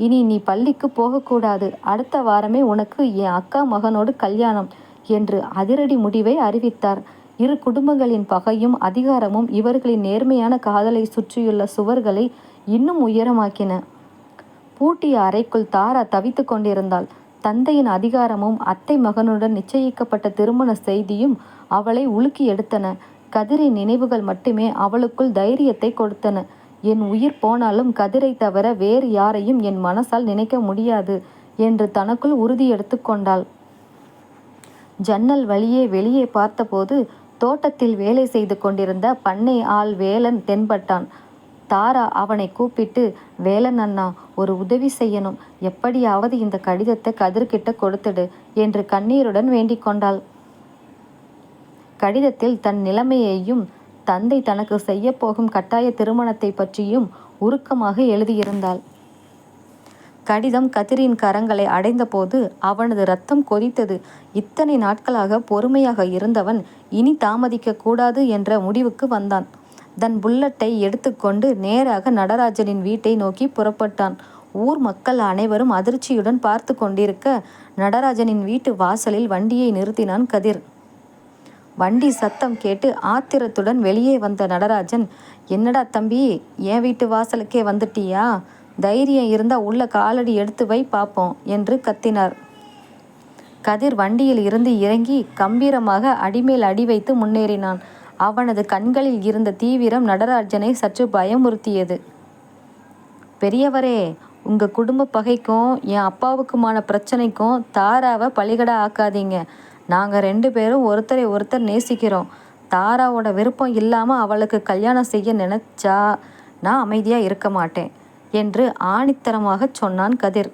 இனி நீ பள்ளிக்கு போகக்கூடாது. அடுத்த வாரமே உனக்கு என் அக்கா மகனோடு கல்யாணம் என்று அதிரடி முடிவை அறிவித்தார். இரு குடும்பங்களின் பகையும் அதிகாரமும் இவர்களின் நேர்மையான காதலை சுற்றியுள்ள சுவர்களை இன்னும் உயரமாக்கின. பூட்டிய அறைக்குள் தாரா தவித்து கொண்டிருந்தாள். தந்தையின் அதிகாரமும் அத்தை மகனுடன் நிச்சயிக்கப்பட்ட திருமண செய்தியும் அவளை உலுக்கி எடுத்தன. கதிரின் நினைவுகள் மட்டுமே அவளுக்குள் தைரியத்தை கொடுத்தன. என் உயிர் போனாலும் கதிரை தவிர வேறு யாரையும் என் மனசால் நினைக்க முடியாது என்று தனக்குள் உறுதி எடுத்து கொண்டாள். ஜன்னல் வழியே வெளியே பார்த்தபோது தோட்டத்தில் வேலை செய்து கொண்டிருந்த பண்ணை ஆள் வேலன் தென்பட்டான். தாரா அவனை கூப்பிட்டு, வேலன் அண்ணா, ஒரு உதவி செய்யணும். எப்படியாவது இந்த கடிதத்தை கதிர்கிட்ட கொடுத்துடு என்று கண்ணீருடன் வேண்டிக் கொண்டாள். கடிதத்தில் தன் நிலைமையையும் தந்தை தனக்கு செய்ய போகும் கட்டாய திருமணத்தை பற்றியும் உருக்கமாக எழுதியிருந்தாள். கடிதம் கதிரின் கரங்களை அடைந்தபோது அவனது இரத்தம் கொதித்தது. இத்தனை நாட்களாக பொறுமையாக இருந்தவன் இனி தாமதிக்க கூடாது என்ற முடிவுக்கு வந்தான். தன் புல்லட்டை எடுத்துக்கொண்டு நேராக நடராஜனின் வீட்டை நோக்கி புறப்பட்டான். ஊர் மக்கள் அனைவரும் அதிர்ச்சியுடன் பார்த்து கொண்டிருக்க நடராஜனின் வீட்டு வாசலில் வண்டியை நிறுத்தினான் கதிர். வண்டி சத்தம் கேட்டு ஆத்திரத்துடன் வெளியே வந்த நடராஜன், என்னடா தம்பி, என் வீட்டு வாசலுக்கே வந்துட்டியா? தைரியம் இருந்தா உள்ள காலடி எடுத்து வை பார்ப்போம் என்று கத்தினார். கதிர் வண்டியில் இருந்து இறங்கி கம்பீரமாக அடிமேல் அடி வைத்து முன்னேறினான். அவனது கண்களில் இருந்த தீவிரம் நடராஜனை சற்று பயமுறுத்தியது. பெரியவரே, உங்க குடும்ப பகைக்கும் என் அப்பாவுக்குமான பிரச்சனைக்கும் தாராவை பலிகடா ஆக்காதீங்க. நாங்கள் 2 பேரும் ஒருத்தரை ஒருத்தர் நேசிக்கிறோம். தாராவோட விருப்பம் இல்லாமல் அவளுக்கு கல்யாணம் செய்ய நினைச்சா நான் அமைதியாக இருக்க மாட்டேன் என்று ஆணித்தரமாக சொன்னான் கதிர்.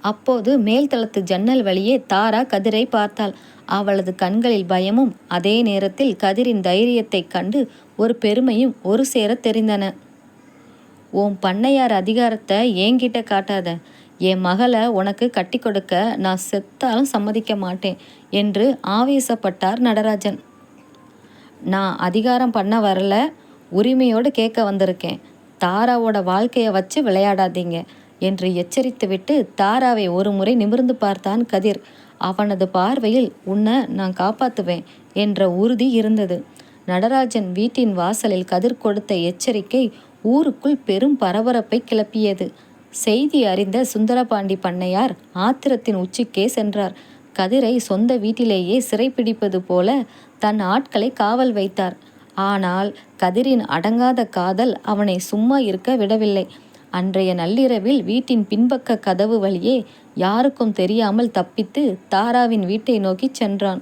அப்போது மேல்தளத்து ஜன்னல் வழியே தாரா கதிரை பார்த்தாள். அவளது கண்களில் பயமும் அதே நேரத்தில் கதிரின் தைரியத்தைக் கண்டு ஒரு பெருமையும் ஒரு சேர தெரிந்தன. உன் பண்ணையார் அதிகாரத்தை என்கிட்ட காட்டாத. என் மகளை உனக்கு கட்டி கொடுக்க நான் செத்தாலும் சம்மதிக்க மாட்டேன் என்று ஆவேசப்பட்டார் நடராஜன். நான் அதிகாரம் பண்ண வரல, உரிமையோடு கேட்க வந்திருக்கேன். தாராவோட வாழ்க்கையை வச்சு விளையாடாதீங்க என்று எச்சரித்துவிட்டு தாராவை ஒரு முறை நிமிர்ந்து பார்த்தான் கதிர். அவனது பார்வையில் உன்னை நான் காப்பாற்றுவேன் என்ற உறுதி இருந்தது. நடராஜன் வீட்டின் வாசலில் கதிர் கொடுத்த எச்சரிக்கை ஊருக்குள் பெரும் பரபரப்பை கிளப்பியது. செய்தி அறிந்த சுந்தரபாண்டி பண்ணையார் ஆத்திரத்தின் உச்சிக்கே சென்றார். கதிரை சொந்த வீட்டிலேயே சிறைப்பிடிப்பது போல தன் ஆட்களை காவல் வைத்தார். ஆனால் கதிரின் அடங்காத காதல் அவனை சும்மா இருக்க விடவில்லை. அன்றைய நள்ளிரவில் வீட்டின் பின்பக்க கதவு வழியே யாருக்கும் தெரியாமல் தப்பித்து தாராவின் வீட்டை நோக்கி சென்றான்.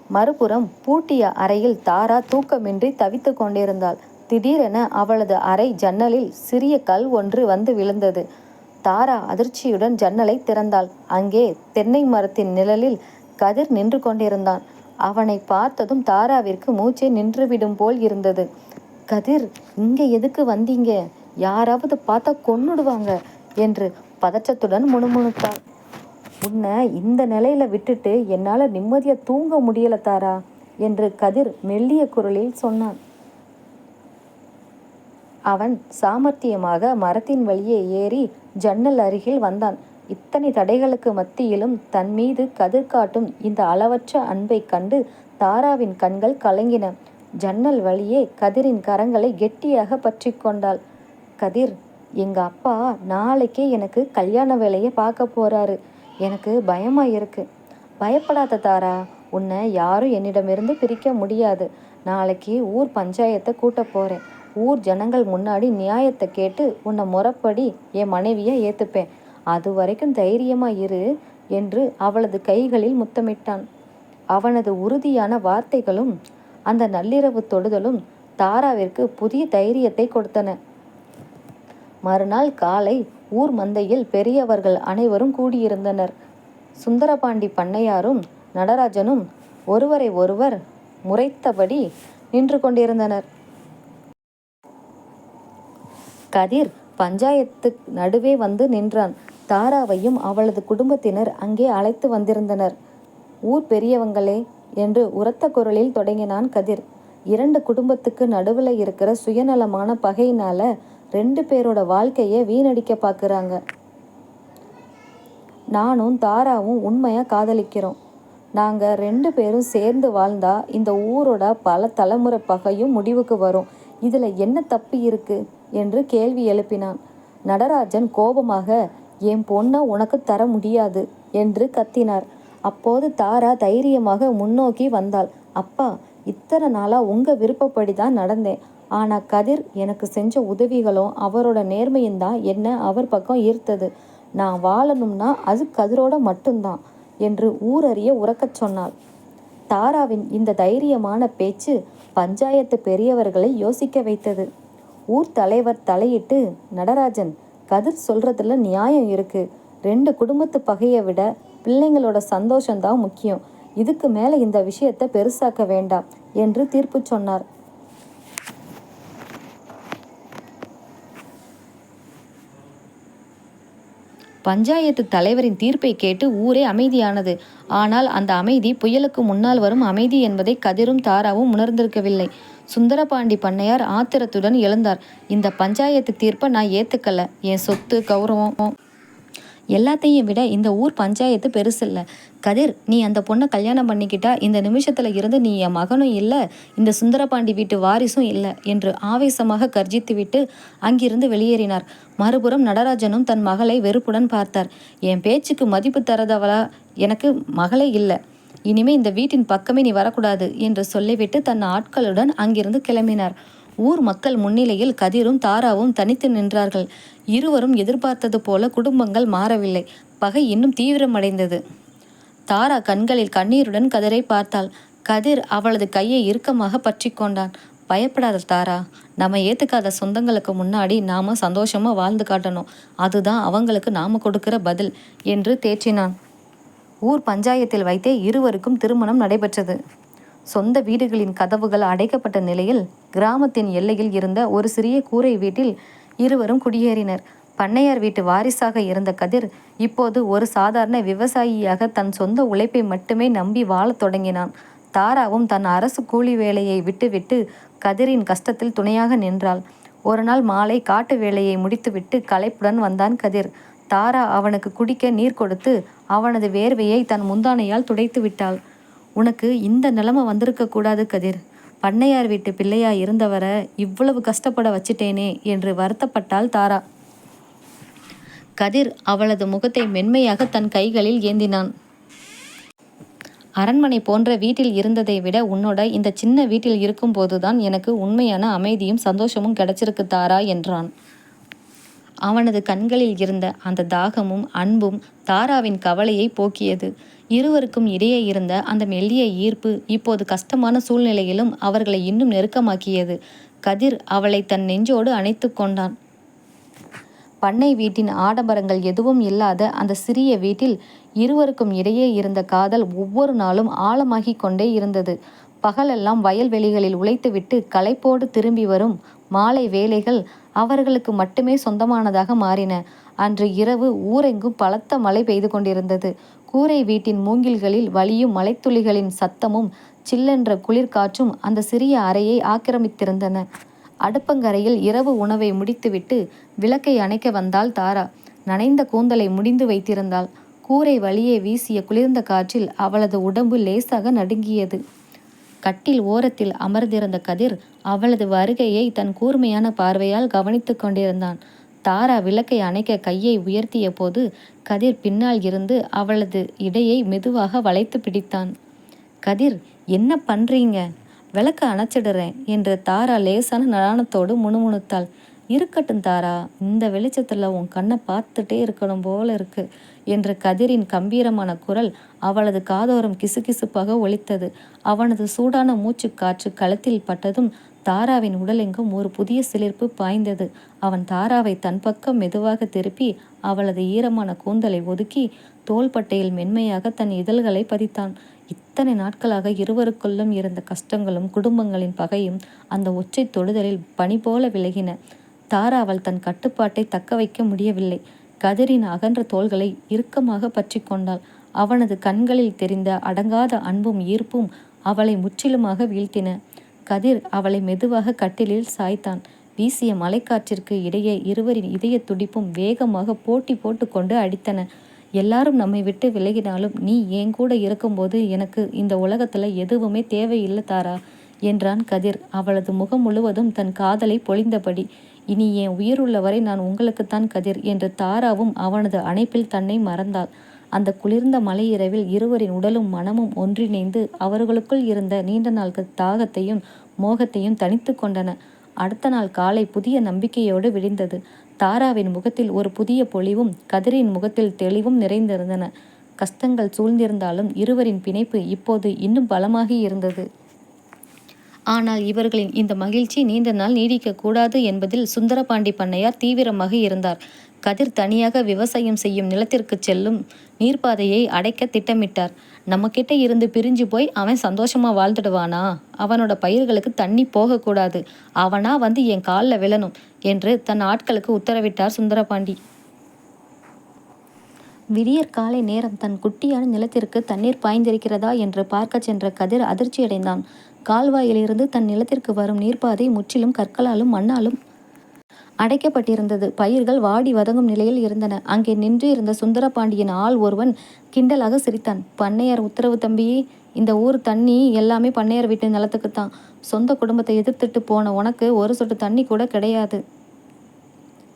மறுபுறம் பூட்டிய அறையில் தாரா தூக்கமின்றி தவித்து கொண்டிருந்தாள். திடீரென அவளது அறை ஜன்னலில் சிறிய கல் ஒன்று வந்து விழுந்தது. தாரா அதிர்ச்சியுடன் ஜன்னலை திறந்தாள். அங்கே தென்னை மரத்தின் நிழலில் கதிர் நின்று கொண்டிருந்தான். அவனை பார்த்ததும் தாராவிற்கு மூச்சை நின்றுவிடும் போல் இருந்தது. கதிர், இங்க எதுக்கு வந்தீங்க? யாராவது பார்த்தா கொன்னுடுவாங்க என்று பதற்றத்துடன் முணுமுணுத்தாள். உன்னை இந்த நிலையில விட்டுட்டு என்னால் நிம்மதியா தூங்க முடியல தாரா என்று கதிர் மெல்லிய குரலில் சொன்னான். அவன் சாமர்த்தியமாக மரத்தின் வழியே ஏறி ஜன்னல் அருகில் வந்தான். இத்தனை தடைகளுக்கு மத்தியிலும் தன் மீது கதிர் காட்டும் இந்த அளவற்ற அன்பை கண்டு தாராவின் கண்கள் கலங்கின. ஜன்னல் வழியே கதிரின் கரங்களை கெட்டியாக பற்றி கொண்டாள். கதிர், எங்க அப்பா நாளைக்கே எனக்கு கல்யாண வேலையை பார்க்க போறாரு. எனக்கு பயமா இருக்கு. பயப்படாத தாரா, உன்னை யாரும் என்னிடமிருந்து பிரிக்க முடியாது. நாளைக்கு ஊர் பஞ்சாயத்தை கூட்ட போறேன். ஊர் ஜனங்கள் முன்னாடி நியாயத்தை கேட்டு உன்னை முறைப்படி என் மனைவியை ஏற்றுப்பேன். அது வரைக்கும் தைரியமா இரு என்று அவளது கைகளில் முத்தமிட்டான். அவனது உறுதியான வார்த்தைகளும் அந்த நள்ளிரவு தொடுதலும் தாராவிற்கு புதிய தைரியத்தை கொடுத்தன. மறுநாள் காலை ஊர் மந்தையில் பெரியவர்கள் அனைவரும் கூடியிருந்தனர். சுந்தரபாண்டி பண்ணையாரும் நடராஜனும் ஒருவரை ஒருவர் முறைத்தபடி நின்று கொண்டிருந்தனர். கதிர் பஞ்சாயத்து நடுவே வந்து நின்றான். தாராவையும் அவளது குடும்பத்தினர் அங்கே அழைத்து வந்திருந்தனர். ஊர் பெரியவங்களே என்று உரத்த குரலில் தொடங்கினான் கதிர். 2 குடும்பத்துக்கு நடுவில் இருக்கிற சுயநலமான பகையினால 2 பேரோட வாழ்க்கையை வீணடிக்க பார்க்குறாங்க. நானும் தாராவும் உண்மையாக காதலிக்கிறோம். நாங்கள் 2 பேரும் சேர்ந்து வாழ்ந்தா இந்த ஊரோட பல தலைமுறை பகையும் முடிவுக்கு வரும். இதில் என்ன தப்பு இருக்கு என்று கேள்வி எழுப்பினான். நடராஜன் கோபமாக, என் பொண்ணை உனக்கு தர முடியாது என்று கத்தினார். அப்போது தாரா தைரியமாக முன்னோக்கி வந்தாள். அப்பா, இத்தனை நாளாக உங்கள் விருப்பப்படி தான் நடந்தேன். ஆனால் கதிர் எனக்கு செஞ்ச உதவிகளும் அவரோட நேர்மையும் தான் என்ன அவர் பக்கம் ஈர்த்தது. நான் வாழணும்னா அது கதிரோட மட்டும்தான் என்று ஊரறிய உரக்கச் சொன்னாள். தாராவின் இந்த தைரியமான பேச்சு பஞ்சாயத்து பெரியவர்களை யோசிக்க வைத்தது. ஊர் தலைவர் தலையிட்டு, நடராஜன், கதிர் சொல்றதுல நியாயம் இருக்கு. 2 குடும்பத்து பகையை விட பிள்ளைங்களோட சந்தோஷம்தான் முக்கியம். இதுக்கு மேலே இந்த விஷயத்தை பெருசாக்க வேண்டாம் என்று தீர்ப்பு சொன்னார். பஞ்சாயத்து தலைவரின் தீர்ப்பை கேட்டு ஊரே அமைதியானது. ஆனால் அந்த அமைதி புயலுக்கு முன்னால் வரும் அமைதி என்பதை கதிரும் தாராவும் உணர்ந்திருக்கவில்லை. சுந்தரபாண்டி பண்ணையார் ஆத்திரத்துடன் எழுந்தார். இந்த பஞ்சாயத்து தீர்ப்பை நான் ஏற்றுக்கல. என் சொத்து, கௌரவம் எல்லாத்தையும் விட இந்த ஊர் பஞ்சாயத்து பெருசில்ல. கதிர், நீ அந்த பொண்ணை கல்யாணம் பண்ணிக்கிட்டா இந்த நிமிஷத்துல இருந்து நீ என் மகனும் இல்லை, இந்த சுந்தரபாண்டி வீட்டு வாரிசும் இல்லை என்று ஆவேசமாக கர்ஜித்துவிட்டு அங்கிருந்து வெளியேறினார். மறுபுறம் நடராஜனும் தன் மகளை வெறுப்புடன் பார்த்தார். என் பேச்சுக்கு மதிப்பு தரதவளா எனக்கு மகளே இல்லை. இனிமே இந்த வீட்டின் பக்கமே நீ வரக்கூடாது என்று சொல்லிவிட்டு தன் ஆட்களுடன் அங்கிருந்து கிளம்பினார். ஊர் மக்கள் முன்னிலையில் கதிரும் தாராவும் தனித்து நின்றார்கள். இருவரும் எதிர்பார்த்தது போல குடும்பங்கள் மாறவில்லை. பகை இன்னும் தீவிரமடைந்தது. தாரா கண்களில் கண்ணீருடன் கதிரை பார்த்தாள். கதிர் அவளது கையை இறுக்கமாக பற்றி கொண்டான். பயப்படாத தாரா, நம்ம ஏத்துக்காத சொந்தங்களுக்கு முன்னாடி நாம சந்தோஷமா வாழ்ந்து காட்டணும். அதுதான் அவங்களுக்கு நாம கொடுக்கிற பதில் என்று தேற்றினான். ஊர் பஞ்சாயத்தில் வைத்தே இருவருக்கும் திருமணம் நடைபெற்றது. சொந்த வீடுகளின் கதவுகள் அடைக்கப்பட்ட நிலையில் கிராமத்தின் எல்லையில் இருந்த ஒரு சிறிய கூரை வீட்டில் இருவரும் குடியேறினர். பண்ணையார் வீட்டு வாரிசாக இருந்த கதிர் இப்போது ஒரு சாதாரண விவசாயியாக தன் சொந்த உழைப்பை மட்டுமே நம்பி வாழத் தொடங்கினான். தாராவும் தன் அரசு கூலி வேலையை விட்டுவிட்டு கதிரின் கஷ்டத்தில் துணையாக நின்றாள். ஒரு நாள் மாலை காட்டு வேலையை முடித்துவிட்டு களைப்புடன் வந்தான் கதிர். தாரா அவனுக்கு குடிக்க நீர் கொடுத்து அவனது வேர்வையை தன் முந்தானையால் துடைத்து விட்டாள். உனக்கு இந்த நிலைமை வந்திருக்க கூடாது கதிர். பண்ணையார் வீட்டு பிள்ளையா இருந்தவரை இவ்வளவு கஷ்டப்பட வச்சிட்டேனே என்று வருத்தப்பட்டாள் தாரா. கதிர் அவளது முகத்தை மென்மையாக தன் கைகளில் ஏந்தினான். அரண்மனை போன்ற வீட்டில் இருந்ததை விட உன்னோட இந்த சின்ன வீட்டில் இருக்கும்போதுதான் எனக்கு உண்மையான அமைதியும் சந்தோஷமும் கிடைச்சிருக்கு தாரா என்றான். அவனது கண்களில் இருந்த அந்த தாகமும் அன்பும் தாராவின் கவலையை போக்கியது. இருவருக்கும் இடையே இருந்த அந்த மெல்லிய ஈர்ப்பு இப்போது கஷ்டமான சூழ்நிலையிலும் அவர்களை இன்னும் நெருக்கமாக்கியது. கதிர் அவளை தன் நெஞ்சோடு அணைத்து கொண்டான். பண்ணை வீட்டின் ஆடம்பரங்கள் எதுவும் இல்லாத அந்த சிறிய வீட்டில் இருவருக்கும் இடையே இருந்த காதல் ஒவ்வொரு நாளும் ஆழமாகிக் கொண்டே இருந்தது. பகலெல்லாம் வயல்வெளிகளில் உழைத்துவிட்டு களைப்போடு திரும்பி வரும் மாலை வேலைகள் அவர்களுக்கு மட்டுமே சொந்தமானதாக மாறின. அன்று இரவு ஊரெங்கும் பலத்த மழை பெய்து கொண்டிருந்தது. கூரை வீட்டின் மூங்கில்களில் வலியும் மலைத்துளிகளின் சத்தமும் சில்லென்ற குளிர்காற்றும் அந்த சிறிய அறையை ஆக்கிரமித்திருந்தன. அடுப்பங்கரையில் இரவு உணவை முடித்துவிட்டு விளக்கை அணைக்க வந்தாள் தாரா. நனைந்த கூந்தலை முடிந்து வைத்திருந்தாள். கூரை வழியே வீசிய குளிர்ந்த காற்றில் அவளது உடம்பு லேசாக நடுங்கியது. கட்டில் ஓரத்தில் அமர்ந்திருந்த கதிர் அவளது வருகையை தன் கூர்மையான பார்வையால் கவனித்து கொண்டிருந்தான். தாரா விளக்கை அணைக்க கையை உயர்த்திய போது கதிர் பின்னால் இருந்து அவளது இடையை மெதுவாக வளைத்து பிடித்தான். கதிர், என்ன பண்றீங்க? விளக்க அணைச்சிடுறேன் என்று தாரா லேசான நடானத்தோடு முணுமுணுத்தாள். இருக்கட்டும் தாரா, இந்த வெளிச்சத்தில் உன் கண்ணை பார்த்துட்டே இருக்கணும் போல இருக்கு என்ற கதிரின் கம்பீரமான குரல் அவளது காதோரம் கிசுகிசுப்பாக ஒலித்தது. அவனது சூடான மூச்சு காற்று கழுத்தில் பட்டதும் தாராவின் உடலெங்கும் ஒரு புதிய சிலிர்ப்பு பாய்ந்தது. அவன் தாராவை தன் பக்கம் மெதுவாக திருப்பி அவளது ஈரமான கூந்தலை ஒதுக்கி தோள்பட்டையில் மென்மையாக தன் இதழ்களை பதித்தான். இத்தனை நாட்களாக இருவருக்குள்ளும் இருந்த கஷ்டங்களும் குடும்பங்களின் பகையும் அந்த ஒற்றை தொடுதலில் பனி போல விலகின. தாராவால் தன் கட்டுப்பாட்டை தக்க வைக்க முடியவில்லை. கதிரின் அகன்ற தோள்களை இறுக்கமாக பற்றி கொண்டாள். அவனது கண்களில் தெரிந்த அடங்காத அன்பும் ஈர்ப்பும் அவளை முற்றிலுமாக வீழ்த்தின. கதிர் அவளை மெதுவாக கட்டிலில் சாய்த்தான். வீசிய மலைக்காற்றிற்கு இடையே இருவரின் இதய துடிப்பும் வேகமாக போட்டி போட்டு கொண்டு அடித்தன. எல்லாரும் நம்மை விட்டு விலகினாலும் நீ என் கூட இருக்கும்போது எனக்கு இந்த உலகத்துல எதுவுமே தேவையில்லை தாரா என்றான் கதிர் அவளது முகம் முழுவதும் தன் காதலை பொழிந்தபடி. இனி என் உயிருள்ளவரை நான் உங்களுக்குத்தான் கதிர் என்று தாராவும் அவனது அணைப்பில் தன்னை மறந்தாள். அந்த குளிர்ந்த மலை இரவில் இருவரின் உடலும் மனமும் ஒன்றிணைந்து அவர்களுக்குள் இருந்த நீண்ட நாள் தாகத்தையும் மோகத்தையும் தனித்து கொண்டன. அடுத்த நாள் காலை புதிய நம்பிக்கையோடு விடிந்தது. தாராவின் முகத்தில் ஒரு புதிய பொலிவும் கதிரின் முகத்தில் தெளிவும் நிறைந்திருந்தன. கஷ்டங்கள் சூழ்ந்திருந்தாலும் இருவரின் பிணைப்பு இப்போது இன்னும் பலமாகி இருந்தது. ஆனால் இவர்களின் இந்த மகிழ்ச்சி நீண்ட நாள் நீடிக்கக்கூடாது என்பதில் சுந்தரபாண்டி பண்ணையார் தீவிரமாக இருந்தார். கதிர் தனியாக விவசாயம் செய்யும் நிலத்திற்கு செல்லும் நீர்ப்பாதையை அடைக்க திட்டமிட்டார். நம்மக்கிட்ட இருந்து பிரிஞ்சு போய் அவன் சந்தோஷமா வாழ்ந்துடுவானா? அவனோட பயிர்களுக்கு தண்ணி போகக்கூடாது. அவனா வந்து என் காலில் விழணும் என்று தன் ஆட்களுக்கு உத்தரவிட்டார் சுந்தரபாண்டி. விடியற் காலை நேரம் தன் குட்டியான நிலத்திற்கு தண்ணீர் பாய்ந்திருக்கிறதா என்று பார்க்க சென்ற கதிர் அதிர்ச்சியடைந்தான். கால்வாயிலிருந்து தன் நிலத்திற்கு வரும் நீர்ப்பாதை முற்றிலும் கற்களாலும் மண்ணாலும் அடைக்கப்பட்டிருந்தது. பயிர்கள் வாடி வதங்கும் நிலையில் இருந்தன. அங்கே நின்று இருந்த சுந்தரபாண்டியன் ஆள் ஒருவன் கிண்டலாக சிரித்தான். பண்ணையார் உத்தரவு தம்பி, இந்த ஊர் தண்ணி எல்லாமே பண்ணையார் வீட்டு நிலத்துக்குத்தான். சொந்த குடும்பத்தை எதிர்த்துட்டு போன உனக்கு ஒரு சொட்டு தண்ணி கூட கிடையாது.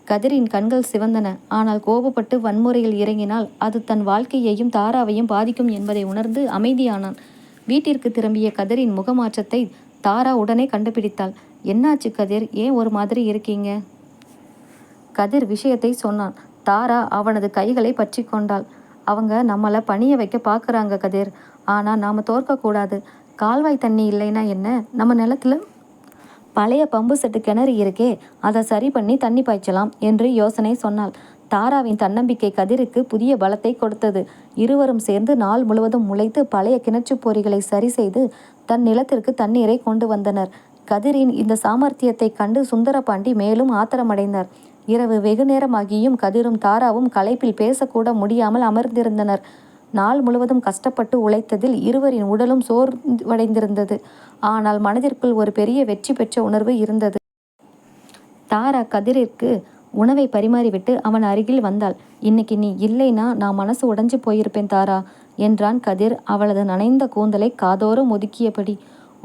கதிரின் கண்கள் சிவந்தன. ஆனால் கோபப்பட்டு வன்முறையில் இறங்கினால் அது தன் வாழ்க்கையையும் தாராவையும் பாதிக்கும் என்பதை உணர்ந்து அமைதியானான். வீட்டிற்கு திரும்பிய கதிரின் முகமாற்றத்தை தாரா உடனே கண்டுபிடித்தாள். என்னாச்சு கதிர், ஏன் ஒரு மாதிரி இருக்கீங்க? கதிர் விஷயத்தை சொன்னான். தாரா அவனது கைகளை பற்றி கொண்டாள். அவங்க நம்மளை பணிய வைக்க பார்க்குறாங்க கதிர். ஆனால் நாம் தோற்கக்கூடாது. கால்வாய் தண்ணி இல்லைன்னா என்ன, நம்ம நிலத்துல பழைய பம்பு செட்டு கிணறு இருக்கே, அதை சரி பண்ணி தண்ணி பாய்ச்சலாம் என்று யோசனை சொன்னாள். தாராவின் தன்னம்பிக்கை கதிருக்கு புதிய பலத்தை கொடுத்தது. இருவரும் சேர்ந்து நாள் முழுவதும் முளைத்து பழைய கிணற்றுப் பொறிகளை சரி செய்து தன் நிலத்திற்கு தண்ணீரை கொண்டு வந்தனர். கதிரின் இந்த சாமர்த்தியத்தைக் கண்டு சுந்தரபாண்டி மேலும் ஆத்திரமடைந்தார். இரவு வெகு நேரமாகியும் கதிரும் தாராவும் களைப்பில் பேசக்கூட முடியாமல் அமர்ந்திருந்தனர். நாள் முழுவதும் கஷ்டப்பட்டு உழைத்ததில் இருவரின் உடலும் சோர்வடைந்திருந்தது. ஆனால் மனதிற்குள் ஒரு பெரிய வெற்றி பெற்ற உணர்வு இருந்தது. தாரா கதிரிற்கு உணவை பரிமாறிவிட்டு அவன் அருகில் வந்தாள். இன்னைக்கு நீ இல்லைனா நான் மனசு உடைஞ்சு போயிருப்பேன் தாரா என்றான் கதிர் அவளது நனைந்த கூந்தலை காதோறும் ஒதுக்கியபடி.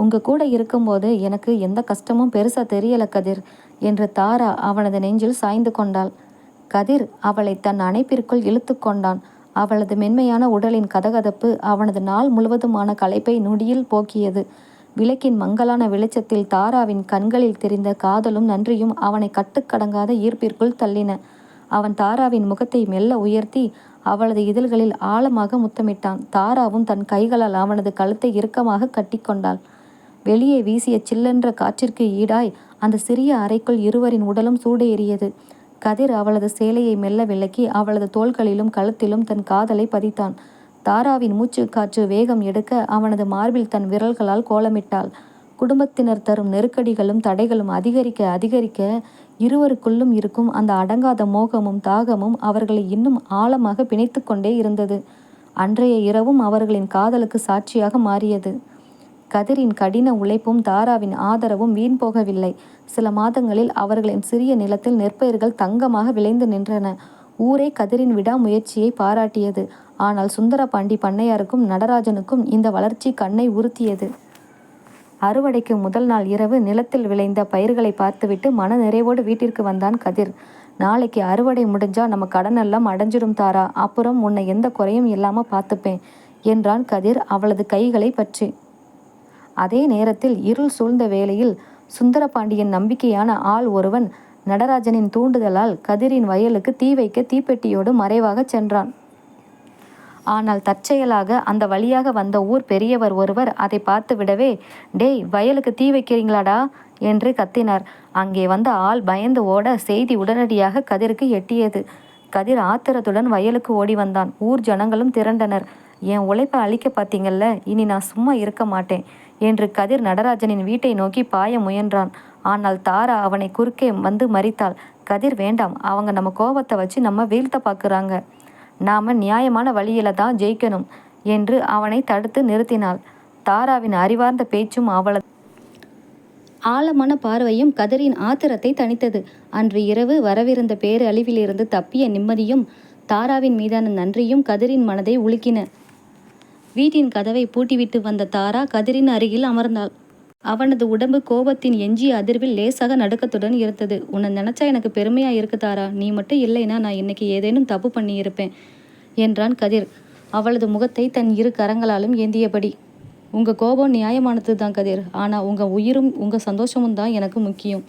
உங்க கூட இருக்கும்போது எனக்கு எந்த கஷ்டமும் பெருசா தெரியல கதிர் என்று தாரா அவனது நெஞ்சில் சாய்ந்து கொண்டாள். கதிர் அவளை தன் அணைப்பிற்குள் இழுத்து கொண்டான். அவளது மென்மையான உடலின் கதகதப்பு அவனது நாள் முழுவதுமான களைப்பை நொடியில் போக்கியது. விளக்கின் மங்கலான வெளிச்சத்தில் தாராவின் கண்களில் தெரிந்த காதலும் நன்றியும் அவனை கட்டுக்கடங்காத ஈர்ப்பிற்குள் தள்ளின. அவன் தாராவின் முகத்தை மெல்ல உயர்த்தி அவளது இதழ்களில் ஆழமாக முத்தமிட்டான். தாராவும் தன் கைகளால் அவனது கழுத்தை இறுக்கமாக கட்டி கொண்டாள். வெளியே வீசிய சில்லென்ற காற்றிற்கு ஈடாய் அந்த சிறிய அறைக்குள் இருவரின் உடலும் சூடேறியது. கதிர் அவளது சேலையை மெல்ல விலக்கி அவளது தோள்களிலும் கழுத்திலும் தன் காதலை பதித்தான். தாராவின் மூச்சு காற்று வேகம் எடுக்க அவனது மார்பில் தன் விரல்களால் கோலமிட்டாள். குடும்பத்தினர் தரும் நெருக்கடிகளும் தடைகளும் அதிகரிக்க அதிகரிக்க இருவருக்குள்ளும் இருக்கும் அந்த அடங்காத மோகமும் தாகமும் அவர்களை இன்னும் ஆழமாக பிணைத்து கொண்டே இருந்தது. அன்றைய இரவும் அவர்களின் காதலுக்கு சாட்சியாக மாறியது. கதிரின் கடின உழைப்பும் தாராவின் ஆதரவும் வீண் போகவில்லை. சில மாதங்களில் அவர்களின் சிறிய நிலத்தில் நெற்பயிர்கள் தங்கமாக விளைந்து நின்றன. ஊரே கதிரின் விடாமுயற்சியை பாராட்டியது. ஆனால் சுந்தரபாண்டி பண்ணையாருக்கும் நடராஜனுக்கும் இந்த வளர்ச்சி கண்ணை உறுத்தியது. அறுவடைக்கு முதல் நாள் இரவு நிலத்தில் விளைந்த பயிர்களை பார்த்துவிட்டு மன நிறைவோடு வீட்டிற்கு வந்தான் கதிர். நாளைக்கு அறுவடை முடிஞ்சா நம்ம கடனெல்லாம் அடைஞ்சிடும் தாரா, அப்புறம் உன்னை எந்த குறையும் இல்லாம பார்த்துப்பேன் என்றான் கதிர் அவளது கைகளை பற்றி. அதே நேரத்தில் இருள் சூழ்ந்த வேளையில் சுந்தரபாண்டியன் நம்பிக்கையான ஆள் ஒருவன் நடராஜனின் தூண்டுதலால் கதிரின் வயலுக்கு தீ வைக்க தீப்பெட்டியோடு மறைவாக சென்றான். ஆனால் தற்செயலாக அந்த வழியாக வந்த ஊர் பெரியவர் ஒருவர் அதை பார்த்து விடவே, டேய், வயலுக்கு தீ வைக்கிறீங்களாடா என்று கத்தினார். அங்கே வந்த ஆள் பயந்து ஓட செய்தி உடனடியாக கதிருக்கு எட்டியது. கதிர் ஆத்திரத்துடன் வயலுக்கு ஓடி வந்தான். ஊர் ஜனங்களும் திரண்டனர். என் உழைப்பை அழிக்க பார்த்தீங்கல்ல, இனி நான் சும்மா இருக்க மாட்டேன் என்று கதிர் நடராஜனின் வீட்டை நோக்கி பாய முயன்றான். ஆனால் தாரா அவனை குறுக்கே வந்து மறித்தாள். கதிர், வேண்டாம், அவங்க நம்ம கோபத்தை வச்சு நம்ம வீழ்த்த பார்க்குறாங்க, நாம நியாயமான வழியில தான் ஜெயிக்கணும் என்று அவனை தடுத்து நிறுத்தினாள். தாராவின் அறிவார்ந்த பேச்சும் அவளது ஆழமான பார்வையும் கதிரின் ஆத்திரத்தை தணித்தது. அன்று இரவு வரவிருந்த பேரு அழிவிலிருந்து தப்பிய நிம்மதியும் தாராவின் மீதான நன்றியும் கதிரின் மனதை உலுக்கின. வீட்டின் கதவை பூட்டிவிட்டு வந்த தாரா கதிரின் அருகில் அமர்ந்தாள். அவனது உடம்பு கோபத்தின் எஞ்சிய அதிர்வில் லேசாக நடுக்கத்துடன் இருந்தது. உன்னை நினைச்சா எனக்கு பெருமையா இருக்கு தாரா, நீ மட்டும் இல்லைனா நான் இன்னைக்கு ஏதேனும் தப்பு பண்ணியிருப்பேன் என்றான் கதிர் அவளது முகத்தை தன் இரு கரங்களாலும் ஏந்தியபடி. உங்க கோபம் நியாயமானது தான் கதிர், ஆனா உங்க உயிரும் உங்க சந்தோஷமும் தான் எனக்கு முக்கியம்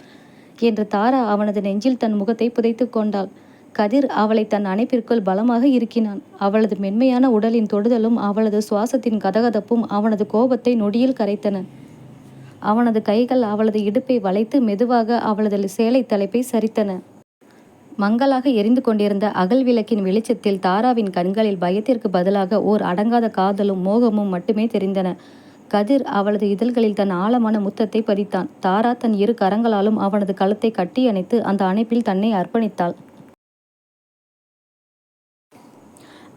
என்று தாரா அவனது நெஞ்சில் தன் முகத்தை புதைத்து கொண்டாள். கதிர் அவளை தன் அணைப்பிற்குள் பலமாக இருக்கினான். அவளது மென்மையான உடலின் தொடுதலும் அவளது சுவாசத்தின் கதகதப்பும் அவனது கோபத்தை நொடியில் கரைத்தன. அவனது கைகள் அவளது இடுப்பை வளைத்து மெதுவாக அவளது சேலை தலைப்பை சரித்தன. மங்கலாக எரிந்து கொண்டிருந்த அகல் விளக்கின் வெளிச்சத்தில் தாராவின் கண்களில் பயத்திற்கு பதிலாக ஓர் அடங்காத காதலும் மோகமும் மட்டுமே தெரிந்தன. கதிர் அவளது இதழ்களில் தன் ஆழமான முத்தத்தை பதித்தான். தாரா தன் இரு கரங்களாலும் அவனது கழுத்தை கட்டி அணைத்து அந்த அணைப்பில் தன்னை அர்ப்பணித்தாள்.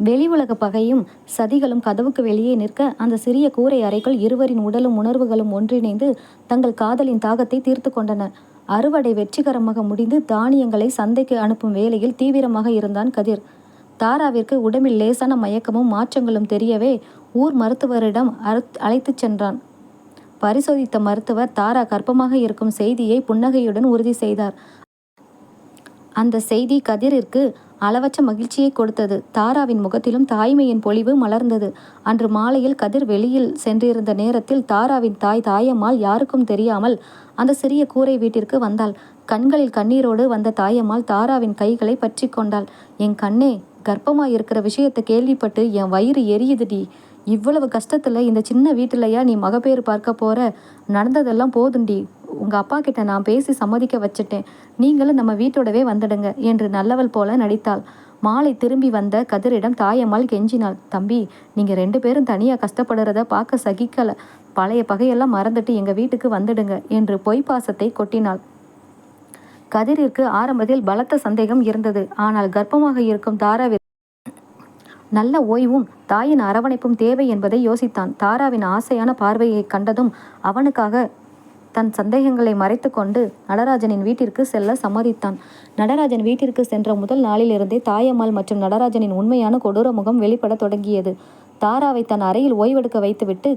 வெளி உலக பகையும் சதிகளும் கதவுக்கு வெளியே நிற்க அந்த சிறிய கூரை அறைக்குள் இருவரின் உடலும் உணர்வுகளும் ஒன்றிணைந்து தங்கள் காதலின் தாகத்தை தீர்த்து கொண்டன. அறுவடை வெற்றிகரமாக முடிந்து தானியங்களை சந்தைக்கு அனுப்பும் வேளையில் தீவிரமாக இருந்தான் கதிர். தாராவிற்கு உடம்பில் லேசான மயக்கமும் மாற்றங்களும் தெரியவே ஊர் மருத்துவரிடம் அழைத்துச் சென்றான். பரிசோதித்த மருத்துவர் தாரா கர்ப்பமாக இருக்கும் செய்தியை புன்னகையுடன் உறுதி செய்தார். அந்த செய்தி கதிரிற்கு அளவற்ற மகிழ்ச்சியை கொடுத்தது. தாராவின் முகத்திலும் தாய்மையின் பொலிவு மலர்ந்தது. அன்று மாலையில் கதிர் வெளியில் சென்றிருந்த நேரத்தில் தாராவின் தாயம்மாள் யாருக்கும் தெரியாமல் அந்த சிறிய கூரை வீட்டிற்கு வந்தாள். கண்களில் கண்ணீரோடு வந்த தாயம்மாள் தாராவின் கைகளை பற்றி கொண்டாள். என் கண்ணே, கர்ப்பமாயிருக்கிற விஷயத்தை கேள்விப்பட்டு என் வயிறு எரியுதுடி. இவ்வளவு கஷ்டத்துல இந்த சின்ன வீட்டிலையா நீ மகப்பேறு பார்க்க போற? நடந்ததெல்லாம் போதுண்டி, உங்கள் அப்பா கிட்ட நான் பேசி சம்மதிக்க வச்சுட்டேன். நீங்களும் நம்ம வீட்டோடவே வந்துடுங்க என்று நல்லவள் போல நடித்தாள். மாலை திரும்பி வந்த கதிரிடம் தாயம்மாள் கெஞ்சினாள். தம்பி, நீங்கள் 2 பேரும் தனியாக கஷ்டப்படுறத பார்க்க சகிக்கலை. பழைய பகையெல்லாம் மறந்துட்டு எங்கள் வீட்டுக்கு வந்துடுங்க என்று பொய் பாசத்தை கொட்டினாள். கதிரிற்கு ஆரம்பத்தில் பலத்த சந்தேகம் இருந்தது. ஆனால் கர்ப்பமாக இருக்கும் தாராவிற்கு நல்ல ஓய்வும் தாயின் அரவணைப்பும் தேவை என்பதை யோசித்தான். தாராவின் ஆசையான பார்வையை கண்டதும் அவனுக்காக தன் சந்தேகங்களை மறைத்து கொண்டு நடராஜனின் வீட்டிற்கு செல்ல சம்மதித்தான். நடராஜன் வீட்டிற்கு சென்ற முதல் நாளிலிருந்தே தாயம்மாள் மற்றும் நடராஜனின் உண்மையான கொடூர முகம் வெளிப்பட தொடங்கியது. தாராவை தன் அறையில் ஓய்வெடுக்க வைத்துவிட்டு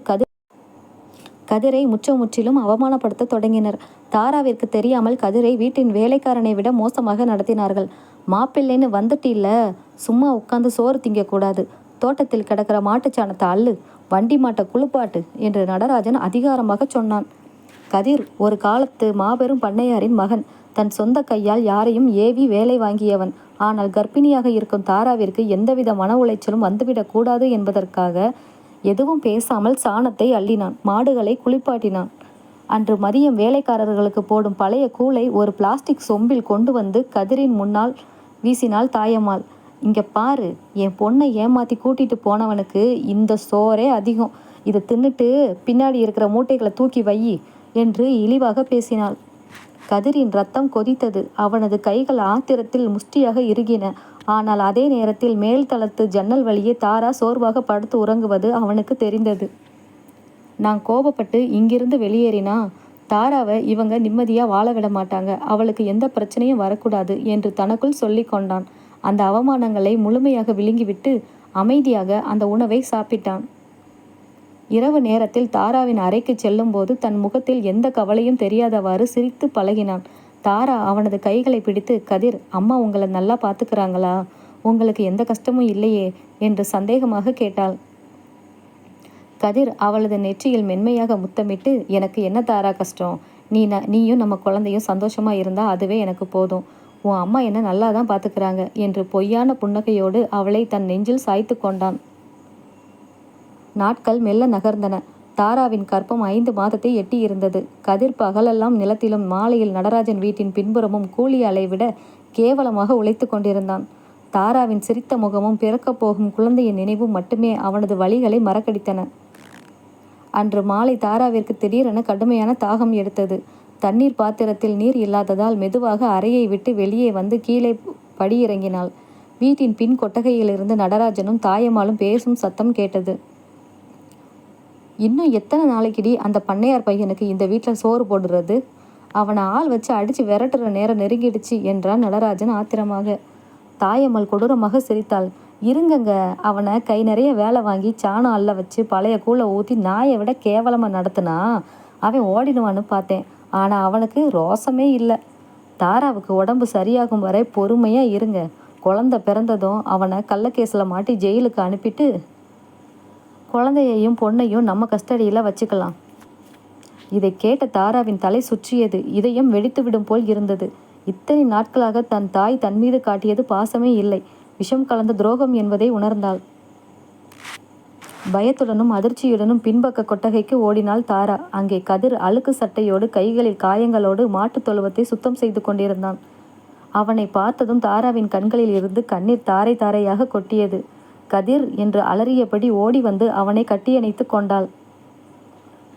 கதிரை முற்றிலும் அவமானப்படுத்த தொடங்கினர். தாராவிற்கு தெரியாமல் கதிரை வீட்டின் வேலைக்காரனை விட மோசமாக நடத்தினார்கள். மாப்பிள்ளைன்னு வந்துட்டில்ல, சும்மா உட்காந்து சோறு திங்கக்கூடாது, தோட்டத்தில் கிடக்கிற மாட்டுச்சாணத்தை அள்ளு, வண்டி மாட்டை குளிப்பாட்டு என்று நடராஜன் அதிகாரமாக சொன்னான். கதிர் ஒரு காலத்து மாபெரும் பண்ணையாரின் மகன். தன் சொந்த கையால் யாரையும் ஏவி வேலை வாங்கியவன். ஆனால் கர்ப்பிணியாக இருக்கும் தாராவிற்கு எந்தவித மன உளைச்சலும் வந்துவிடக்கூடாது என்பதற்காக எதுவும் பேசாமல் சாணத்தை அள்ளினான், மாடுகளை குளிப்பாட்டினான். அன்று மதியம் வேலைக்காரர்களுக்கு போடும் பழைய கூளை ஒரு பிளாஸ்டிக் சொம்பில் கொண்டு வந்து கதிரின் முன்னால் வீசினாள் தாயம்மாள். இங்கே பாரு, என் பொண்ணை ஏமாற்றி கூட்டிட்டு போனவனுக்கு இந்த சோறே அதிகம். இதை தின்னுட்டு பின்னாடி இருக்கிற மூட்டைகளை தூக்கி வை என்று இழிவாக பேசினாள். கதிரின் ரத்தம் கொதித்தது. அவனது கைகள் ஆத்திரத்தில் முஷ்டியாக இறுகின. ஆனால் அதே நேரத்தில் மேல் தளத்து ஜன்னல் வழியே தாரா சோர்வாக படுத்து உறங்குவது அவனுக்கு தெரிந்தது. நான் கோபப்பட்டு இங்கிருந்து வெளியேறினா தாராவை இவங்க நிம்மதியாக வாழ விட மாட்டாங்க. அவளுக்கு எந்த பிரச்சனையும் வரக்கூடாது என்று தனக்குள் சொல்லி கொண்டான். அந்த அவமானங்களை முழுமையாக விழுங்கிவிட்டு அமைதியாக அந்த உணவை சாப்பிட்டான். இரவு நேரத்தில் தாராவின் அறைக்கு செல்லும்போது தன் முகத்தில் எந்த கவலையும் தெரியாதவாறு சிரித்து பழகினான். தாரா அவனது கைகளை பிடித்து, கதிர், அம்மா உங்களை நல்லா பார்த்துக்கிறாங்களா? உங்களுக்கு எந்த கஷ்டமும் இல்லையே என்று சந்தேகமாக கேட்டாள். கதிர் அவளது நெற்றியில் மென்மையாக முத்தமிட்டு, எனக்கு என்ன தாரா கஷ்டம்? நீயும் நம்ம குழந்தையும் சந்தோஷமா இருந்தா அதுவே எனக்கு போதும். உன் அம்மா என்ன நல்லா தான் பார்த்துக்கிறாங்க என்று பொய்யான புன்னகையோடு அவளை தன் நெஞ்சில் சாய்த்து கொண்டான். நாட்கள் மெல்ல நகர்ந்தன. தாராவின் கர்ப்பம் 5 மாதத்தை எட்டியிருந்தது. கதிர் பகலெல்லாம் நிலத்திலும் மாலையில் நடராஜன் வீட்டின் பின்புறமும் கூலி ஆளை விட கேவலமாக உழைத்து கொண்டிருந்தான். தாராவின் சிரித்த முகமும் பிறக்கப் போகும் குழந்தையின் நினைவும் மட்டுமே அவனது வலிகளை மறக்கடித்தன. அன்று மாலை தாராவிற்கு திடீரென கடுமையான தாகம் எடுத்தது. தண்ணீர் பாத்திரத்தில் நீர் இல்லாததால் மெதுவாக அறையை விட்டு வெளியே வந்து கீழே படியிறங்கினாள். வீட்டின் பின் கொட்டகையிலிருந்து நடராஜனும் தாயம்மாளும் பேசும் சத்தம் கேட்டது. இன்னும் எத்தனை நாளைக்குடி அந்த பண்ணையார் பையனுக்கு இந்த வீட்டில் சோறு போடுறது? அவனை ஆள் வச்சு அடித்து விரட்டுற நேரம் நெருங்கிடுச்சு என்றான் நடராஜன் ஆத்திரமாக. தாயம்மாள் கொடூரமாக சிரித்தாள். இருங்கங்க, அவனை கை நிறைய வேலை வாங்கி சாணம் அள்ள வச்சு பழைய கூளை ஊற்றி நாயை விட கேவலமாக நடத்துனா அவன் ஓடிடுவான்னு பார்த்தேன். ஆனால் அவனுக்கு ரோசமே இல்லை. தாராவுக்கு உடம்பு சரியாகும் வரை பொறுமையாக இருங்க. குழந்தை பிறந்ததும் அவனை கள்ளக்கேஸில் மாட்டி ஜெயிலுக்கு அனுப்பிட்டு குழந்தையையும் பொண்ணையும் நம்ம கஸ்டடியில் வச்சுக்கலாம். இதை கேட்ட தாராவின் தலை சுற்றியது. இதயம் வெடித்துவிடும் போல் இருந்தது. இத்தனை நாட்களாக தன் தாய் தன் மீது காட்டியது பாசமே இல்லை, விஷம் கலந்த துரோகம் என்பதை உணர்ந்தாள். பயத்துடனும் அதிர்ச்சியுடனும் பின்பக்க கொட்டகைக்கு ஓடினாள் தாரா. அங்கே கதிர் அழுக்கு சட்டையோடு கைகளில் காயங்களோடு மாட்டுத் தொழுவத்தை சுத்தம் செய்து கொண்டிருந்தான். அவனை பார்த்ததும் தாராவின் கண்களில் இருந்து கண்ணீர் தாரை தாரையாக கொட்டியது. கதிர் என்று அலறியபடி ஓடி வந்து அவனை கட்டியணைத்து கொண்டாள்.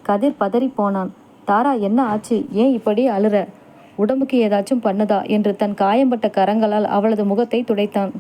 கதிர் பதறி போனான். தாரா, என்ன ஆச்சு? ஏன் இப்படி அழுற? உடம்புக்கு ஏதாச்சும் பண்ணுதா என்று தன் காயம்பட்ட கரங்களால் அவளது முகத்தை துடைத்தான்.